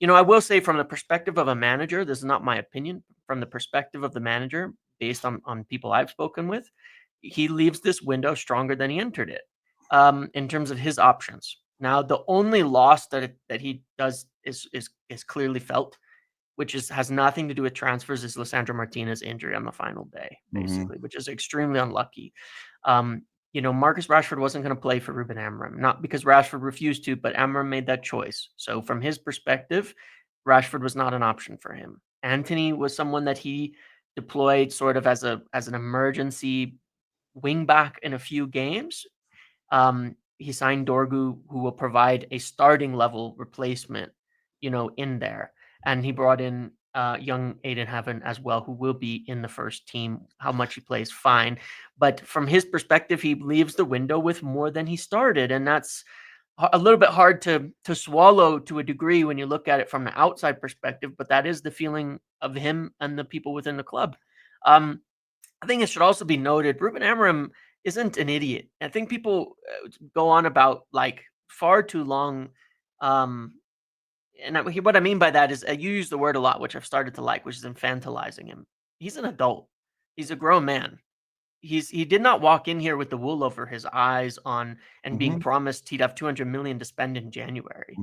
I will say, from the perspective of a manager, this is not my opinion. From the perspective of the manager, based on people I've spoken with, he leaves this window stronger than he entered it, in terms of his options. Now, the only loss that he does is clearly felt, which has nothing to do with transfers, is Lisandro Martinez' injury on the final day, basically, which is extremely unlucky. Marcus Rashford wasn't going to play for Ruben Amorim, not because Rashford refused to, but Amorim made that choice. So from his perspective, Rashford was not an option for him. Anthony was someone that he deployed sort of as an emergency wing back in a few games. He signed Dorgu, who will provide a starting level replacement, in there. And he brought in young Aiden Heaven as well, who will be in the first team. How much he plays, fine. But from his perspective, he leaves the window with more than he started. And that's a little bit hard to swallow to a degree when you look at it from the outside perspective. But that is the feeling of him and the people within the club. I think it should also be noted, Ruben Amorim isn't an idiot. I think people go on about far too long. And what I mean by that is, you use the word a lot, which I've started to like, which is infantilizing him. He's an adult. He's a grown man. He did not walk in here with the wool over his eyes and being promised he'd have 200 million to spend in January.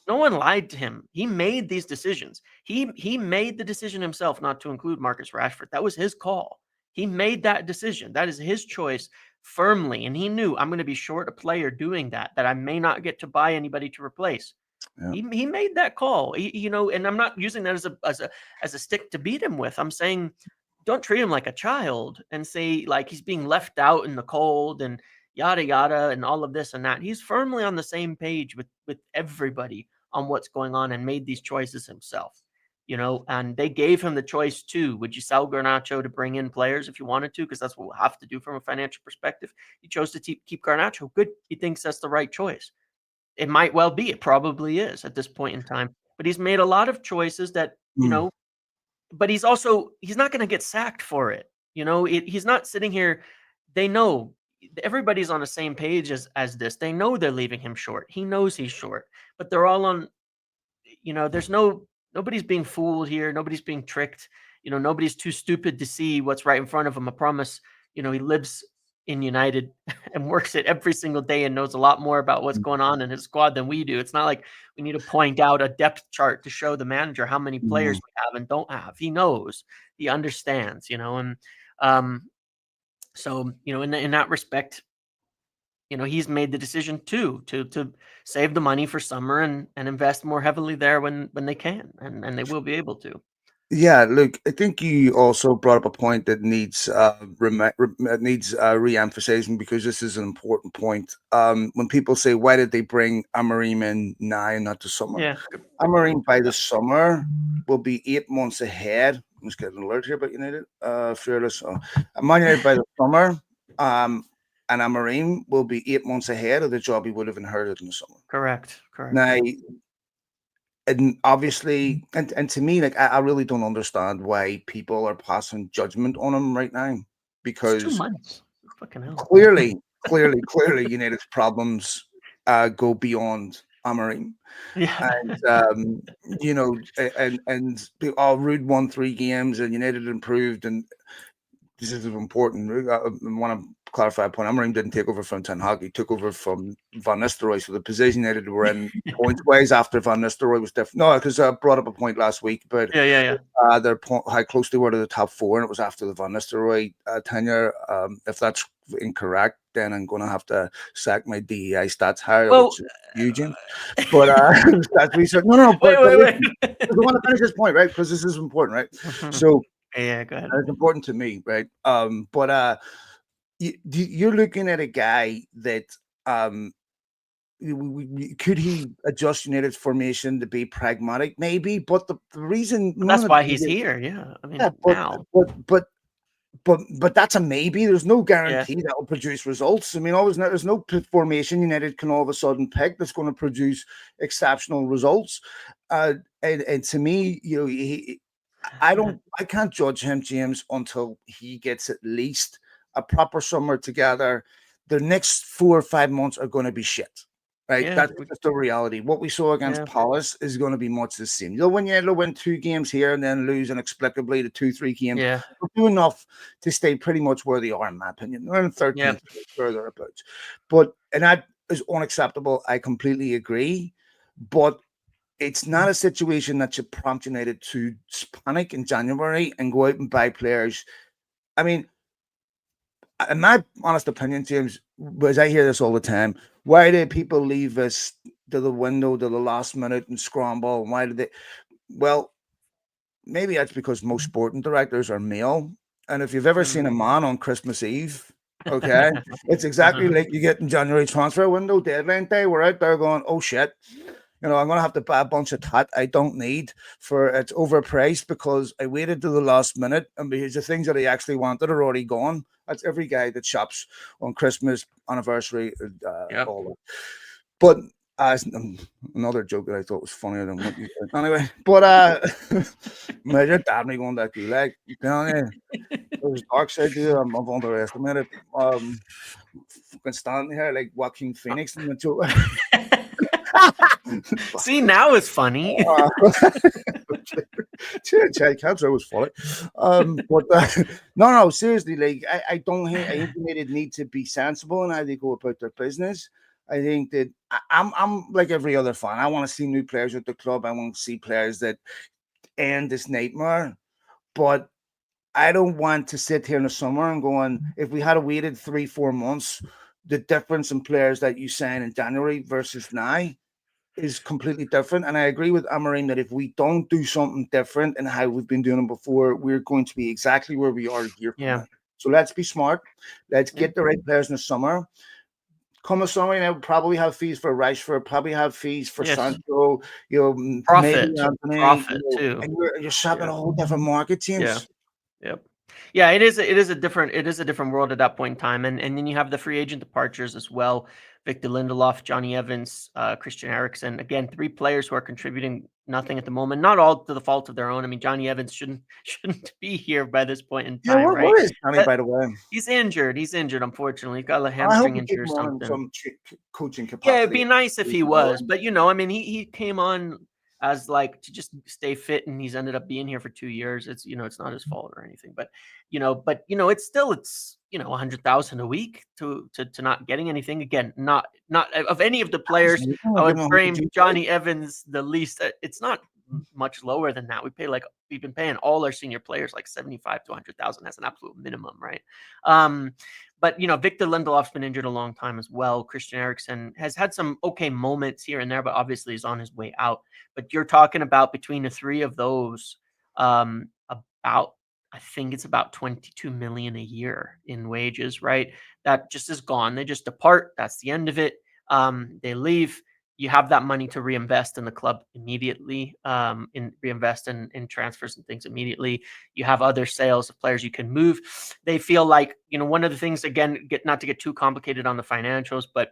No one lied to him. He made these decisions. He made the decision himself not to include Marcus Rashford. That was his call. He made that decision. That is his choice firmly. And he knew, I'm going to be short a player doing that I may not get to buy anybody to replace. Yeah. He made that call. And I'm not using that as a stick to beat him with. I'm saying, don't treat him like a child and say he's being left out in the cold and yada yada and all of this and that. He's firmly on the same page with everybody on what's going on and made these choices himself. And they gave him the choice too. Would you sell Garnacho to bring in players if you wanted to? Because that's what we'll have to do from a financial perspective. He chose to keep Garnacho. Good. He thinks that's the right choice. It might well be. It probably is at this point in time. But he's made a lot of choices that, but he's not going to get sacked for it. He's not sitting here. They know, everybody's on the same page as this. They know they're leaving him short. He knows he's short, but they're all on, there's nobody's being fooled here. Nobody's being tricked. Nobody's too stupid to see what's right in front of him. I promise, he lives in United and works it every single day and knows a lot more about what's going on in his squad than we do. It's not like we need to point out a depth chart to show the manager how many players we have and don't have. He knows, he understands, and so, in that respect, he's made the decision to save the money for summer and invest more heavily there when they can, and they will be able to. Yeah, look, I think you also brought up a point that needs re-emphasizing, because this is an important point. When people say, why did they bring Amorim in now and not the summer? Yeah, Amorim by the summer will be 8 months ahead. I'm just getting an alert here about United. Fearless. Man United by the summer, and Amorim will be 8 months ahead of the job he would have inherited in the summer. Correct. Now, and obviously, and to me, I really don't understand why people are passing judgment on him right now, because it's 2 months. Fucking hell. clearly, United's problems go beyond Amorim. Yeah. And and Rude won 3 games and United improved, and this is important. I want to clarify a point. Amorim didn't take over from Ten Hag. He took over from Van Nistelrooy. So the position that they were in points ways after Van Nistelrooy was different. No, because I brought up a point last week, but Yeah. how close they were to the top four, and it was after the Van Nistelrooy tenure. If that's incorrect, then I'm going to have to sack my DEI stats higher, Well, which is huge. But that's research. No, wait, but wait, listen, wait. I want to finish this point, right? Because this is important, right? Mhm. So Yeah, go ahead. it's important to me, right? But you're looking at a guy that could he adjust United's formation to be pragmatic? Maybe, but the reason But one that's of the why things he's here. Yeah, I yeah, mean, now. but that's a maybe. There's no Yeah, guarantee that will produce results. I mean, always there's no formation United can all of a sudden pick that's going to produce exceptional results. Uh, and to me, I can't judge him, James, until he gets at least a proper summer together. The next 4 or 5 months are going to be shit. Right, yeah, that's just the reality. What we saw against yeah, Palace is going to be much the same. When you win 2 games here and then lose inexplicably to 2, 3 games, yeah, we'll do enough to stay pretty much where they are, in my opinion. They're in yeah, 13th or thereabouts. And that is unacceptable. I completely agree. But it's not a situation that should prompt United to panic in January and go out and buy players. I mean, in my honest opinion, James, as I hear this all the time, why do people leave us to the window to the last minute and scramble? And why did they? Well, maybe that's because most sporting directors are male. And if you've ever seen mm. a man on Christmas Eve, okay, it's exactly like you get in January transfer window, deadline day. We're out there going, oh shit, I'm going to have to buy a bunch of tat I don't need for it's overpriced because I waited to the last minute and because the things that I actually wanted are already gone. That's every guy that shops on Christmas, anniversary, Yep. all that. But another joke that I thought was funnier than what you said. Anyway, but imagine dad me going that gulag. I'm telling you, there's a dark side to you. I've underestimated. Fucking standing here like Joaquin Phoenix in the joke. See, now it's funny. Child cancer was funny. But no, seriously, like I don't think I think United need to be sensible in how they go about their business. I think that I'm like every other fan. I want to see new players at the club. I want to see players that end this nightmare. But I don't want to sit here in the summer and going, if we had waited 3, 4 months, the difference in players that you sign in January versus now is completely different. And I agree with Amorim that if we don't do something different in how we've been doing it before, we're going to be exactly where we are a year from Yeah, now. So let's be smart. Let's yeah, get the right players in the summer. Come the summer, we'll probably have fees for Rashford, probably have fees for yes. Sancho, maybe Profit, Anthony, profit too. and you're shopping Yeah, a whole different market, yeah. James. Yep. Yeah, it is a different world at that point in time. And then you have the free agent departures as well. Victor Lindelof, Johnny Evans, Christian Eriksen. Again, three players who are contributing nothing at the moment. Not all to the fault of their own. I mean, Johnny Evans shouldn't be here by this point in Yeah, time, right? where is Johnny, But by the way? he's injured. He's injured, unfortunately. He's got a I hope hamstring we keep injury or him on in something. some coaching Yeah, it'd capacity. be nice if he was, but I mean, he came on as like to just stay fit, and he's ended up being here for 2 years. It's not his fault or anything, it's 100,000 a week to not getting anything. Again, not of any of the players. I We're would giving him 100 frame G. Johnny Evans the least. It's not much lower than that. We've been paying all our senior players like 75 to 100,000 as an absolute minimum, right? Um, but Victor Lindelof's been injured a long time as well. Christian Eriksen has had some okay moments here and there, but obviously is on his way out. But you're talking about between the three of those, about I think it's about 22 million a year in wages, right? That just is gone. They just depart. That's the end of it. They leave. You have that money to reinvest in the club immediately, reinvest in transfers and things immediately. You have other sales of players you can move. They feel like, one of the things, again, not to get too complicated on the financials, but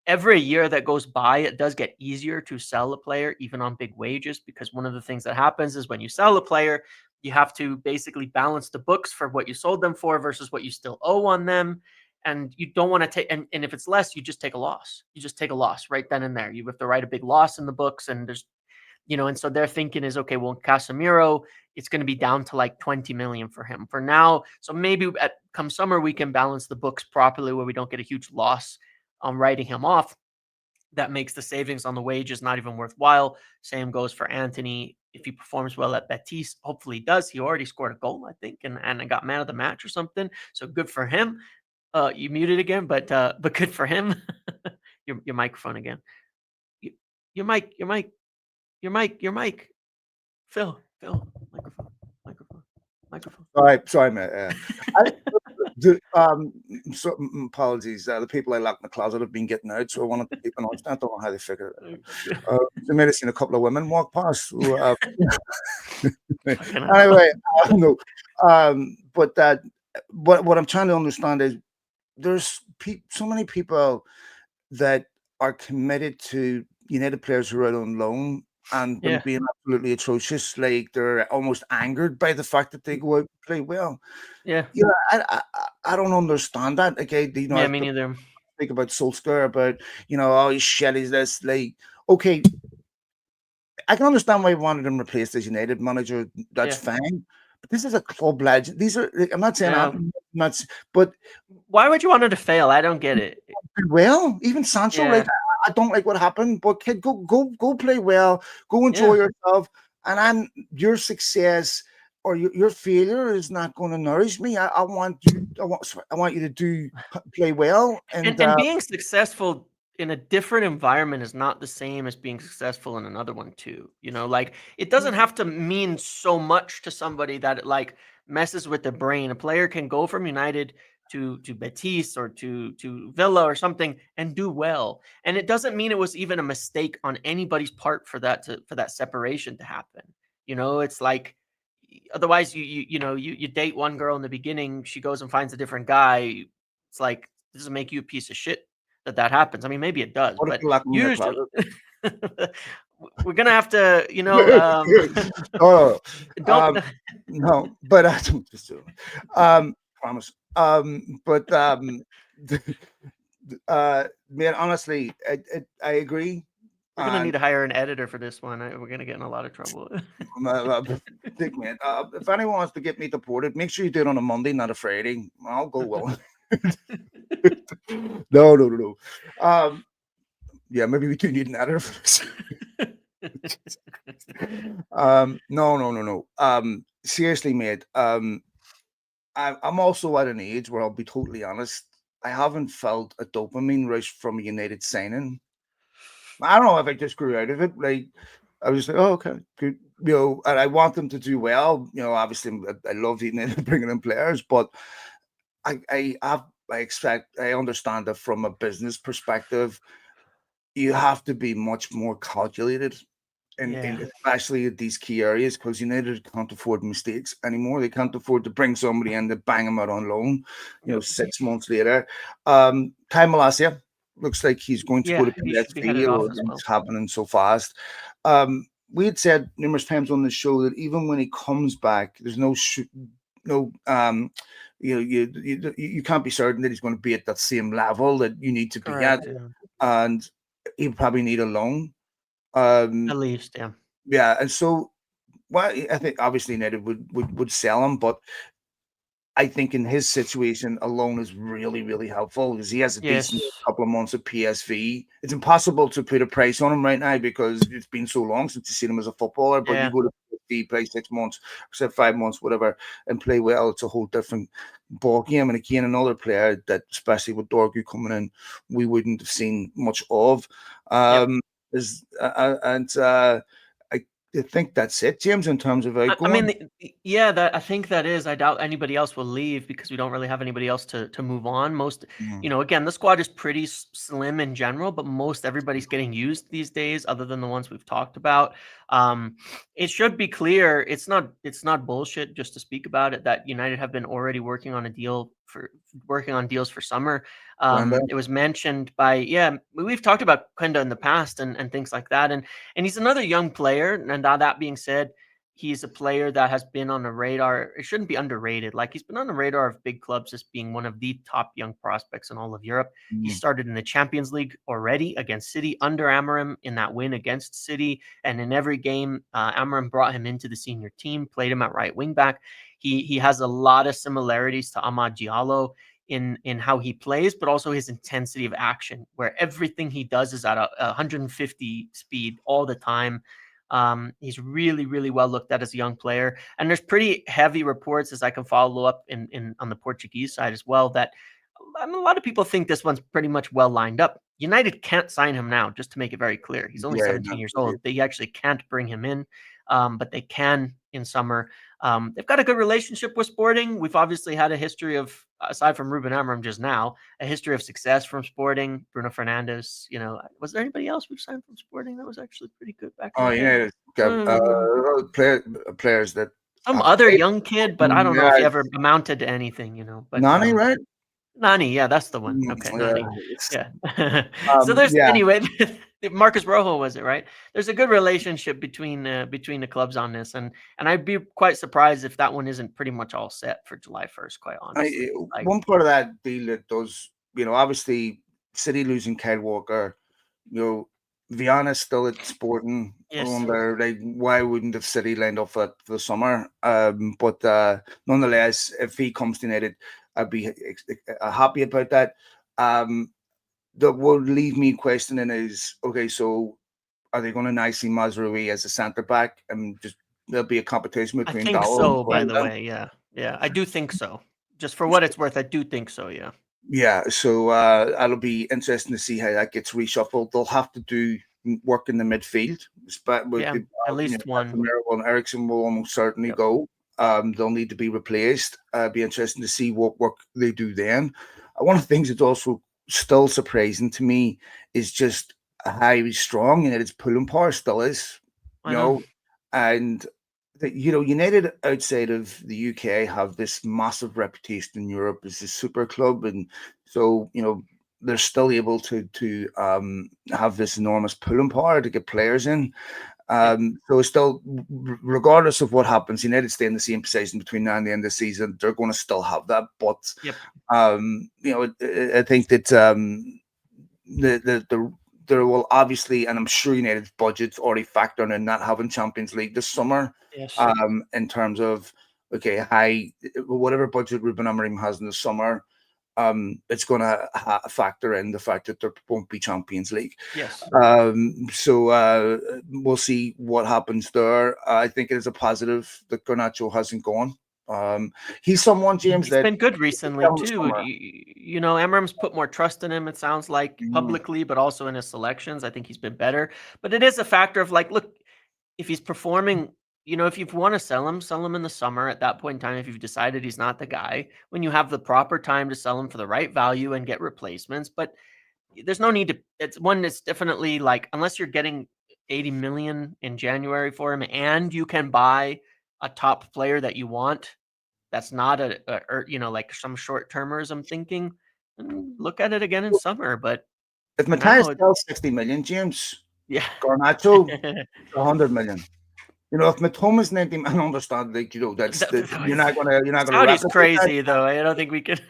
every year that goes by, it does get easier to sell a player, even on big wages, because one of the things that happens is when you sell a player, you have to basically balance the books for what you sold them for versus what you still owe on them. And you don't want to take, and if it's less, you just take a loss. You just take a loss right then and there. You have to write a big loss in the books, and And so their thinking is, okay, well, Casemiro, it's going to be down to like 20 million for him for now. So maybe come summer, we can balance the books properly where we don't get a huge loss on writing him off. That makes the savings on the wages not even worthwhile. Same goes for Anthony. If he performs well at Betis, hopefully he does. He already scored a goal, I think, and got man of the match or something. So good for him. You muted again, but good for him. Your microphone again. Your mic. Phil, microphone, microphone. Sorry, mate. I, apologies. The people I locked in the closet have been getting out, so I wanted to keep an eye. I don't know how they figured it out. They may have seen a couple of women walk past. So, anyway, no. But that, what I'm trying to understand is there's so many people that are committed to United players who are out on loan and them being absolutely atrocious. Like they're almost angered by the fact that they go out and play well. Yeah. I don't understand that. Okay, Yeah, me neither. Speak about Solskjaer, about oh, he's shit, he's this. Like, okay, I can understand why he wanted him replaced as United manager. That's fine. But this is a club legend. These are. I'm not saying I'm not. But why would you want him to fail? I don't get it. Well, even Sancho, like I don't like what happened, but kid, go play well, go enjoy yourself, and your success or your failure is not going to nourish me. I want you to play well, and being successful in a different environment is not the same as being successful in another one too. Like it doesn't have to mean so much to somebody that it like messes with the brain. A player can go from United to Betis or to Villa or something and do well. And it doesn't mean it was even a mistake on anybody's part for that separation to happen. It's like otherwise you date one girl in the beginning, she goes and finds a different guy. It's like, does it make you a piece of shit that happens? I mean, maybe it does, but usually we're gonna have to, don't. No, but I don't just promise. But man, honestly, I agree. We're gonna need to hire an editor for this one. We're gonna get in a lot of trouble. Dick, man, if anyone wants to get me deported, make sure you do it on a Monday, not a Friday. I'll go well. No. Yeah, maybe we do need an editor for this. No. Seriously, mate. I'm also at an age where I'll be totally honest. I haven't felt a dopamine rush from a United signing. I don't know if I just grew out of it. Like I was like, oh, okay, good. And I want them to do well. Obviously, I love bringing in players, but I understand that from a business perspective, you have to be much more calculated. And especially at these key areas, because United can't afford mistakes anymore. They can't afford to bring somebody in to bang them out on loan, 6 months later. Time Malacia looks like he's going to go to PSV, or it's happening so fast. We had said numerous times on the show that even when he comes back, there's you can't be certain that he's going to be at that same level that you need to be at, and he'll probably need a loan. At least, yeah, and so, well, I think obviously United would sell him, but I think in his situation, a loan is really, really helpful because he has a decent couple of months of PSV. It's impossible to put a price on him right now because it's been so long since you've seen him as a footballer. But you go to PSV, play 6 months, or 5 months, whatever, and play well. It's a whole different ball game. And again, another player that, especially with Dorgu coming in, we wouldn't have seen much of. I think that's it, James, in terms of outgoing. I think that is. I doubt anybody else will leave because we don't really have anybody else to move on. Most, again, the squad is pretty slim in general, but most everybody's getting used these days, other than the ones we've talked about. It should be clear. It's not bullshit just to speak about it that United have been already working on deals for summer. It was mentioned by we've talked about Kenda in the past and things like that, and he's another young player. And that being said, he's a player that has been on the radar. It shouldn't be underrated. Like, he's been on the radar of big clubs as being one of the top young prospects in all of Europe. He Mm. started in the Champions League already against City under Amorim in that win against City. And in every game, Amorim brought him into the senior team, played him at right wing back. He has a lot of similarities to Amad Diallo in how he plays, but also his intensity of action, where everything he does is at a 150 speed all the time. He's really, really well looked at as a young player, and there's pretty heavy reports, as I can follow up in on the Portuguese side as well, that a lot of people think this one's pretty much well lined up. United can't sign him now, just to make it very clear. He's only Yeah, 17 no, years old. They actually can't bring him in, but they can in summer. They've got a good relationship with Sporting. We've obviously had a history of, aside from Ruben Amorim just now, a history of success from Sporting. Bruno Fernandes, was there anybody else we've signed from Sporting that was actually pretty good back in oh, the day? yeah, players that Some have other played. young kid, but I don't know if Yeah, he ever amounted to anything, but Nani, right? Nani, yeah, that's the one. Mm, Okay, yeah, Nani. Yeah. So there's yeah. anyway, Marcus Rojo was it, right? There's a good relationship between the clubs on this, and I'd be quite surprised if that one isn't pretty much all set for July 1st, quite honestly. Like, One part of that deal that does, obviously City losing Kyle Walker, Viana's still at Sporting yes, on there. Like, why wouldn't have City lined up for the summer? But nonetheless, if he comes to United, I'd be happy about that. Um, that would leave me questioning is, okay, so are they going to nicely Mazraoui as a centre back and just there'll be a competition I between think Dowell and so, by the Brenda? way, yeah. Yeah, I do think so. Just for what it's worth, I do think so, yeah. Yeah, so it'll be interesting to see how that gets reshuffled. They'll have to do work in the midfield, but with Yeah, the at least one. Casemiro and Ericsson will almost certainly Yep. go. They'll need to be replaced. Be interesting to see what work they do then. One of the things that's also still surprising to me is just how strong United's pulling power still is. I You know. know, and United outside of the UK have this massive reputation in Europe as a super club, and so they're still able to have this enormous pulling power to get players in. Yep. So it's still, regardless of what happens, United stay in the same position between now and the end of the season. They're going to still have that, but Yep. I think that the there will obviously, and I'm sure United's budget's already factoring in not having Champions League this summer. Yes. In terms of whatever budget Ruben Amorim has in the summer, it's going to factor in the fact that there won't be Champions League. Yes. So we'll see what happens there. I think it is a positive that Garnacho hasn't gone. He's someone, James, He's that been good recently down the too. summer. Amorim's put more trust in him, it sounds like, Mm, publicly, but also in his selections. I think he's been better. But it is a factor of, like, look, if he's performing, if you want to sell him in the summer at that point in time, if you've decided he's not the guy, when you have the proper time to sell him for the right value and get replacements. But there's no need to, it's one that's definitely, like, unless you're getting 80 million in January for him and you can buy a top player that you want, that's not like some short termers, I'm thinking, look at it again in summer. But if for Matthias now, sells 60 million, James, yeah. Garnacho 100 million. If Matoma's 90, I understand that you're not gonna Saudi's replicate that. crazy, though. I don't think we could.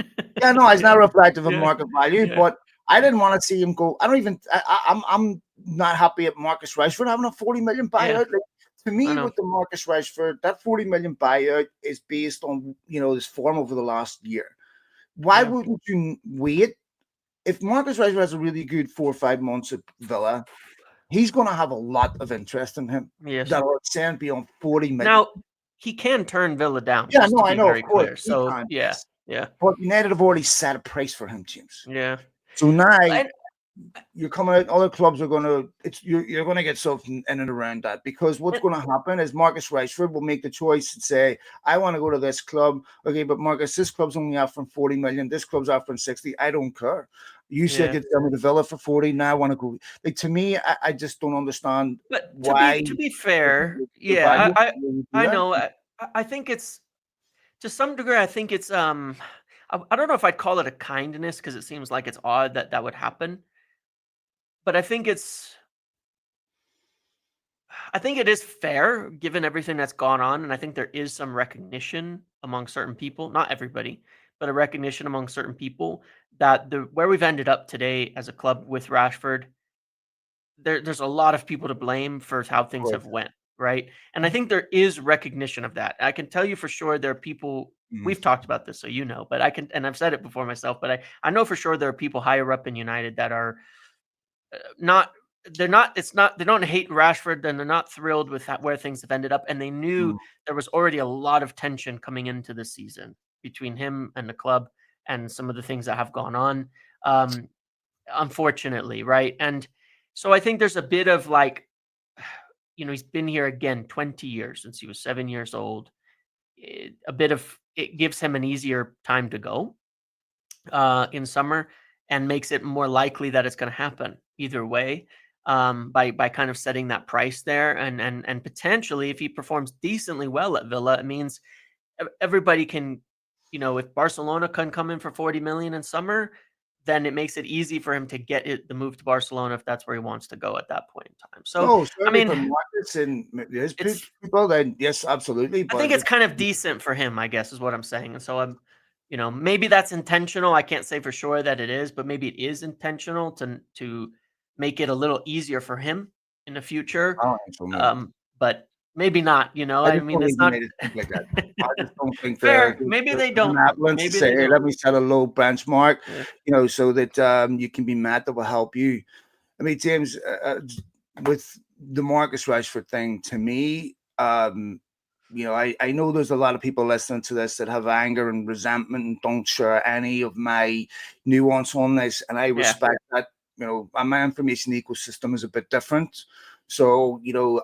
Yeah, no, it's not reflective of Yeah, market value, yeah, but I didn't want to see him go. I don't even. I'm not happy at Marcus Rashford having a 40 million yeah. buyout. Like, to I me, know. with the Marcus Rashford, that 40 million buyout is based on his form over the last year. Why Yeah. wouldn't you wait? If Marcus Rashford has a really good 4 or 5 months at Villa, he's going to have a lot of interest in him Yes. that will extend beyond 40 million. Now, he can turn Villa down, Yeah, just no, to I be know, of very course, clear. he So, can. yeah, yeah, But United have already set a price for him, James. yeah. So now And you're coming out, other clubs are going to, you're going to get something in and around that, because what's and going to happen is Marcus Rashford will make the choice and say, I want to go to this club. Okay, but Marcus, this club's only offering 40 million. This club's offering 60. I don't care. You said yeah. you'd sell me to Villa for 40. Now I want to go. Like, to me, I just don't understand But to be why to be fair, the yeah, value do I that. know. I think it's, to some degree, I think it's I don't know if I'd call it a kindness, because it seems like it's odd that would happen. But I think it's I think it is fair given everything that's gone on, and I think there is some recognition among certain people, not everybody, but a recognition among certain people that the where we've ended up today as a club with Rashford, there's a lot of people to blame for how Of things course. have went, right? And I think there is recognition of that. I can tell you for sure there are people we've Mhm. talked about this, so you know, but I can and I've said it before myself, but I know for sure there are people higher up in United that are not they're not it's not they don't hate Rashford and they're not thrilled with where things have ended up, and they knew Mhm. there was already a lot of tension coming into the season between him and the club and some of the things that have gone on, um, unfortunately, right? And so I think there's a bit of like, he's been here again 20 years since he was 7 years old. A bit of it gives him an easier time to go in summer and makes it more likely that it's going to happen either way, by kind of setting that price there, and potentially if he performs decently well at Villa, it means everybody can, if Barcelona can come in for 40 million in summer, then it makes it easy for him to get the move to Barcelona if that's where he wants to go at that point in time. So No, I certainly mean, for markets and his it's people, then yes, absolutely. I think But it's kind of decent for him, I guess, is what I'm saying. And so maybe that's intentional. I can't say for sure that it is, but maybe it is intentional to make it a little easier for him in the future. I don't think so, no. But maybe not. I I just mean, don't it's think not United think like that. I just don't think fair. Maybe they there's don't. an avalanche to Maybe say, they hey, don't. let me set a low benchmark, Yeah. so that you can be met that will help you. I mean, James, with the Marcus Rashford thing, to me, I know there's a lot of people listening to this that have anger and resentment and don't share any of my nuance on this, and I Yeah. respect that. My information ecosystem is a bit different. So,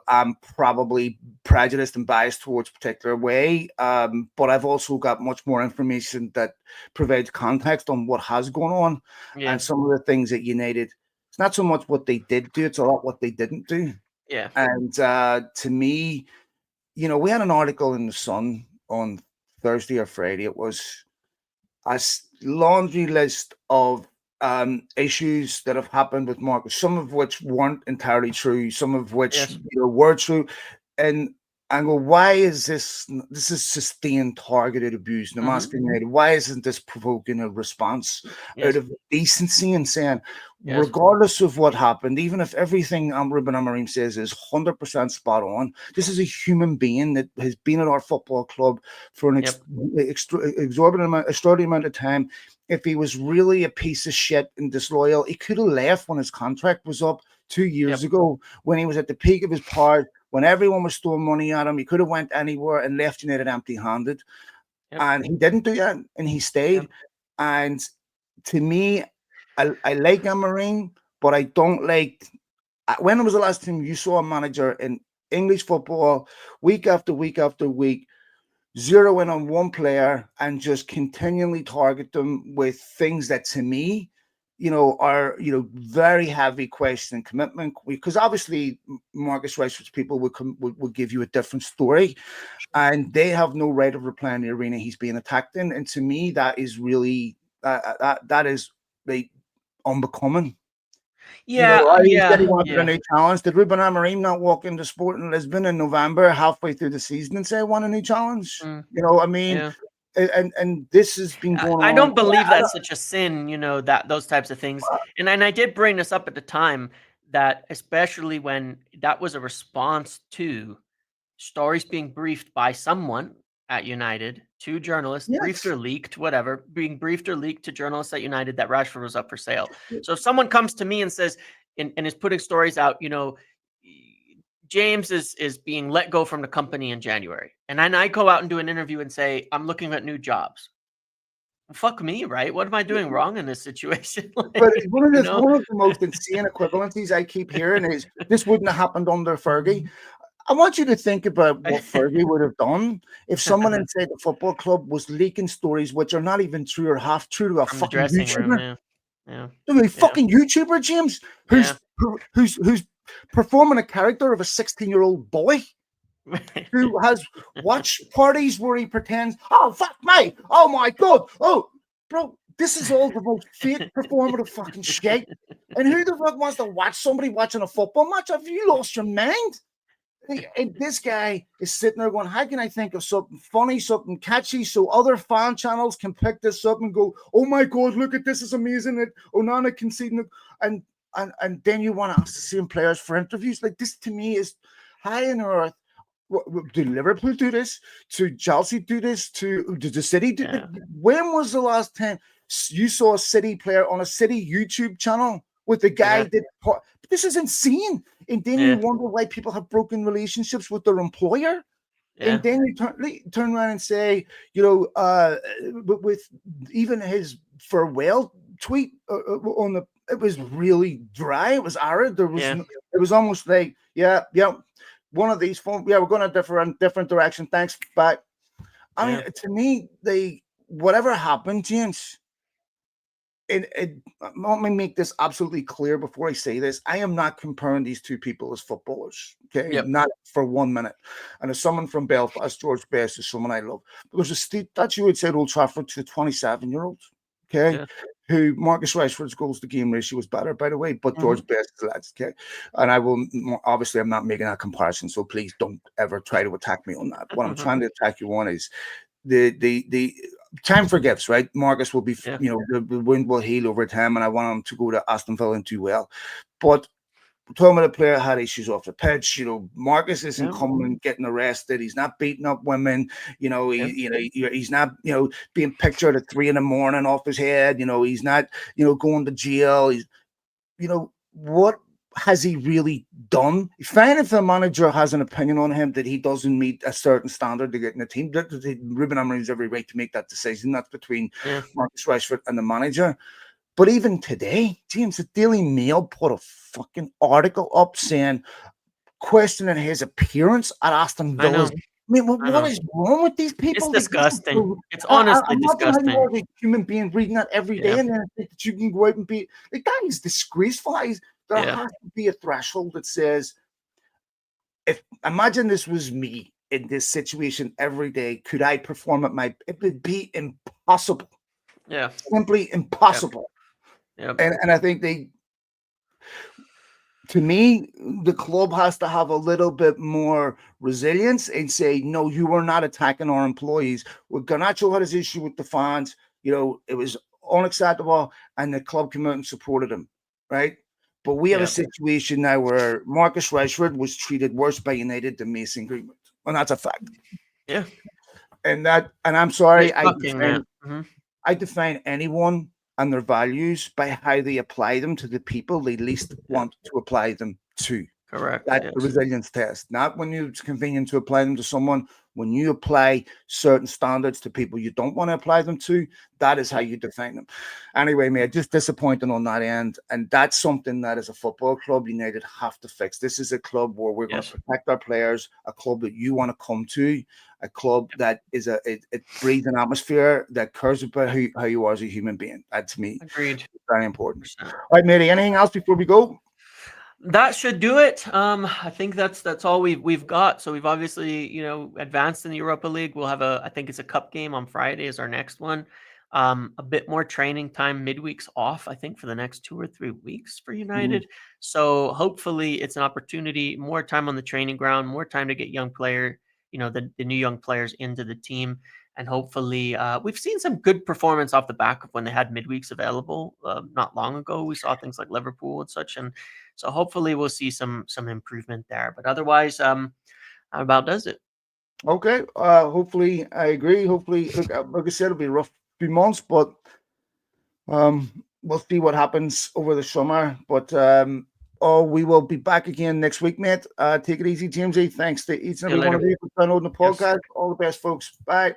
I'm probably prejudiced and biased towards a particular way. But I've also got much more information that provides context on what has gone on Yeah. and some of the things that United, it's not so much what they did do, it's a lot what they didn't do. Yeah. And to me, we had an article in the Sun on Thursday or Friday. It was a laundry list of issues that have happened with Marcus, some of which weren't entirely true, some of which Yes. were true. And I go, why is this? This is sustained targeted abuse. And I'm Mm-hmm. asking you, why isn't this provoking a response out Yes. of decency and saying, Yes. regardless of what happened, even if everything Ruben Amorim says is 100% spot on, this is a human being that has been at our football club for an Yep. extraordinary amount of time. If he was really a piece of shit and disloyal, he could have left when his contract was up 2 years Yep. ago, when he was at the peak of his powers, when everyone was throwing money at him. He could have went anywhere and left United empty-handed, Yep. and he didn't do that, and he Yep. stayed. And to me, I like Amorim, but I don't like. When was the last time you saw a manager in English football, week after week after week, zero in on one player and just continually target them with things that, to me, are very heavy question and commitment? Because obviously Marcus Rashford's people would give you a different story, and they have no right of reply in the arena he's being attacked in. And to me, that is really that is like unbecoming. Yeah. He said Yeah. he wanted a Yeah. new challenge. Did Ruben Amorim not walk into Sporting Lisbon in November, halfway through the season, and say, "I want a new challenge"? Mm, I mean, yeah. and this has been going I on. don't believe that's such a sin, that those types of things. And I did bring this up at the time that especially when that was a response to stories being briefed by someone at United to journalists, briefed Yes, or leaked, whatever, being briefed or leaked to journalists at United that Rashford was up for sale. So if someone comes to me and says, and is putting stories out, James is being let go from the company in January, and then I go out and do an interview and say, I'm looking at new jobs. Fuck me, right? What am I doing wrong in this situation? but Like, one of you the know? one of the most insane equivalencies I keep hearing is this wouldn't have happened under Fergie. I want you to think about what Fergie would have done if someone inside the football club was leaking stories which are not even true or half true to a From the fucking dressing room, YouTuber. yeah. Yeah. I mean, Yeah. fucking YouTuber, James, Yeah. who's performing a character of a 16-year-old boy who has watch parties where he pretends, oh fuck me, oh my god, oh bro, this is all the most fake performative fucking shit. And who the fuck wants to watch somebody watching a football match? Have you lost your mind? And this guy is sitting there going, how can I think of something funny, something catchy, so other fan channels can pick this up and go, oh my God, look at this, is amazing. It Onana conceding it. And, and then you want to ask the same players for interviews. Like, this to me is high in earth. Did Liverpool do this? To Chelsea do this? Did the City do Yeah. it? When was the last time you saw a City player on a City YouTube channel with the guy Yeah. that? This is insane. And then you Yeah. wonder why people have broken relationships with their employer. And Yeah. then you turn around and say, with even his farewell tweet on the, it was really dry. It was arid. Yeah. It was almost like, yeah, one of these phone, yeah, we're going a different direction. Thanks, bye. I mean, Yeah. to me, whatever happened, James. Let me make this absolutely clear before I say this. I am not comparing these two people as footballers, okay? Yep. Not for 1 minute. And as someone from Belfast, George Best is someone I love. But there's a statue outside Old Trafford to 27-year-old, okay? Yeah. Who Marcus Rashford's goals to game ratio was better, by the way, but Mhm. George Best is lads, okay? And I will, obviously, I'm not making that comparison, so please don't ever try to attack me on that. What I'm trying to attack you on is the time forgives, right? Marcus will be, Yeah. the wind will heal over time, and I want him to go to Aston Villa and do well. But talking about a player had issues off the pitch, Marcus isn't Yeah. coming and getting arrested. He's not beating up women. Yeah. He's not, being pictured at 3 a.m. off his head. He's not, going to jail. He's, what has he really done? Fine if the manager has an opinion on him that he doesn't meet a certain standard to get in the team. Ruben Amorim's every right to make that decision. That's between Yeah. Marcus Rashford and the manager. But even today, James, the Daily Mail put a fucking article up saying, questioning his appearance at Aston I know. Villa's. I mean, I what know. is wrong with these It's people? disgusting. It's honestly Imagine how you disgusting. are as a human being reading that every day, Yeah. and then think that you can go out and be like, that is disgraceful. There Yeah. has to be a threshold that says, if imagine this was me in this situation every day, could I perform at my? It would be impossible, Yeah. simply Yep. impossible. Yep. And I think to me, the club has to have a little bit more resilience and say, no, you are not attacking our employees. Well, Garnacho had his issue with the fans. It was unacceptable, and the club came out and supported him, right? But we have a Yep. situation now where Marcus Rashford was treated worse by United than Mason Greenwood, and that's a fact. Yeah. And I'm sorry, It's shocking, man. Mhm. I define anyone and their values by how they apply them to the people they least Yep. want to apply them to. Correct. That's the Yes. resilience test. Not when it's convenient to apply them to someone. When you apply certain standards to people you don't want to apply them to, that is how you define them. Anyway, mate, just disappointing on that end. And that's something that as a football club, United have to fix. This is a club where we're going to Yes. protect our players, a club that you want to come to, a club that is it breathes an atmosphere that cares about how you are as a human being. That to me Agreed. is very important. 100%. All right, matey, anything else before we go? That should do it. I think that's all we've got. So we've obviously, advanced in the Europa League. We'll have I think it's a cup game on Friday is our next one. A bit more training time, midweeks off, I think, for the next 2 or 3 weeks for United. So hopefully it's an opportunity, more time on the training ground, more time to get the new young players into the team. And hopefully, we've seen some good performance off the back of when they had midweeks available. Not long ago, we saw things like Liverpool and such, and so hopefully we'll see some improvement there. But otherwise, that about does it. Okay. Hopefully, I agree. Hopefully, look, like I said, it'll be a rough few months, but we'll see what happens over the summer. But we will be back again next week, mate. Take it easy, Jamesy. Thanks to each and See you every one later. of you for downloading the Yes. podcast. All the best, folks. Bye.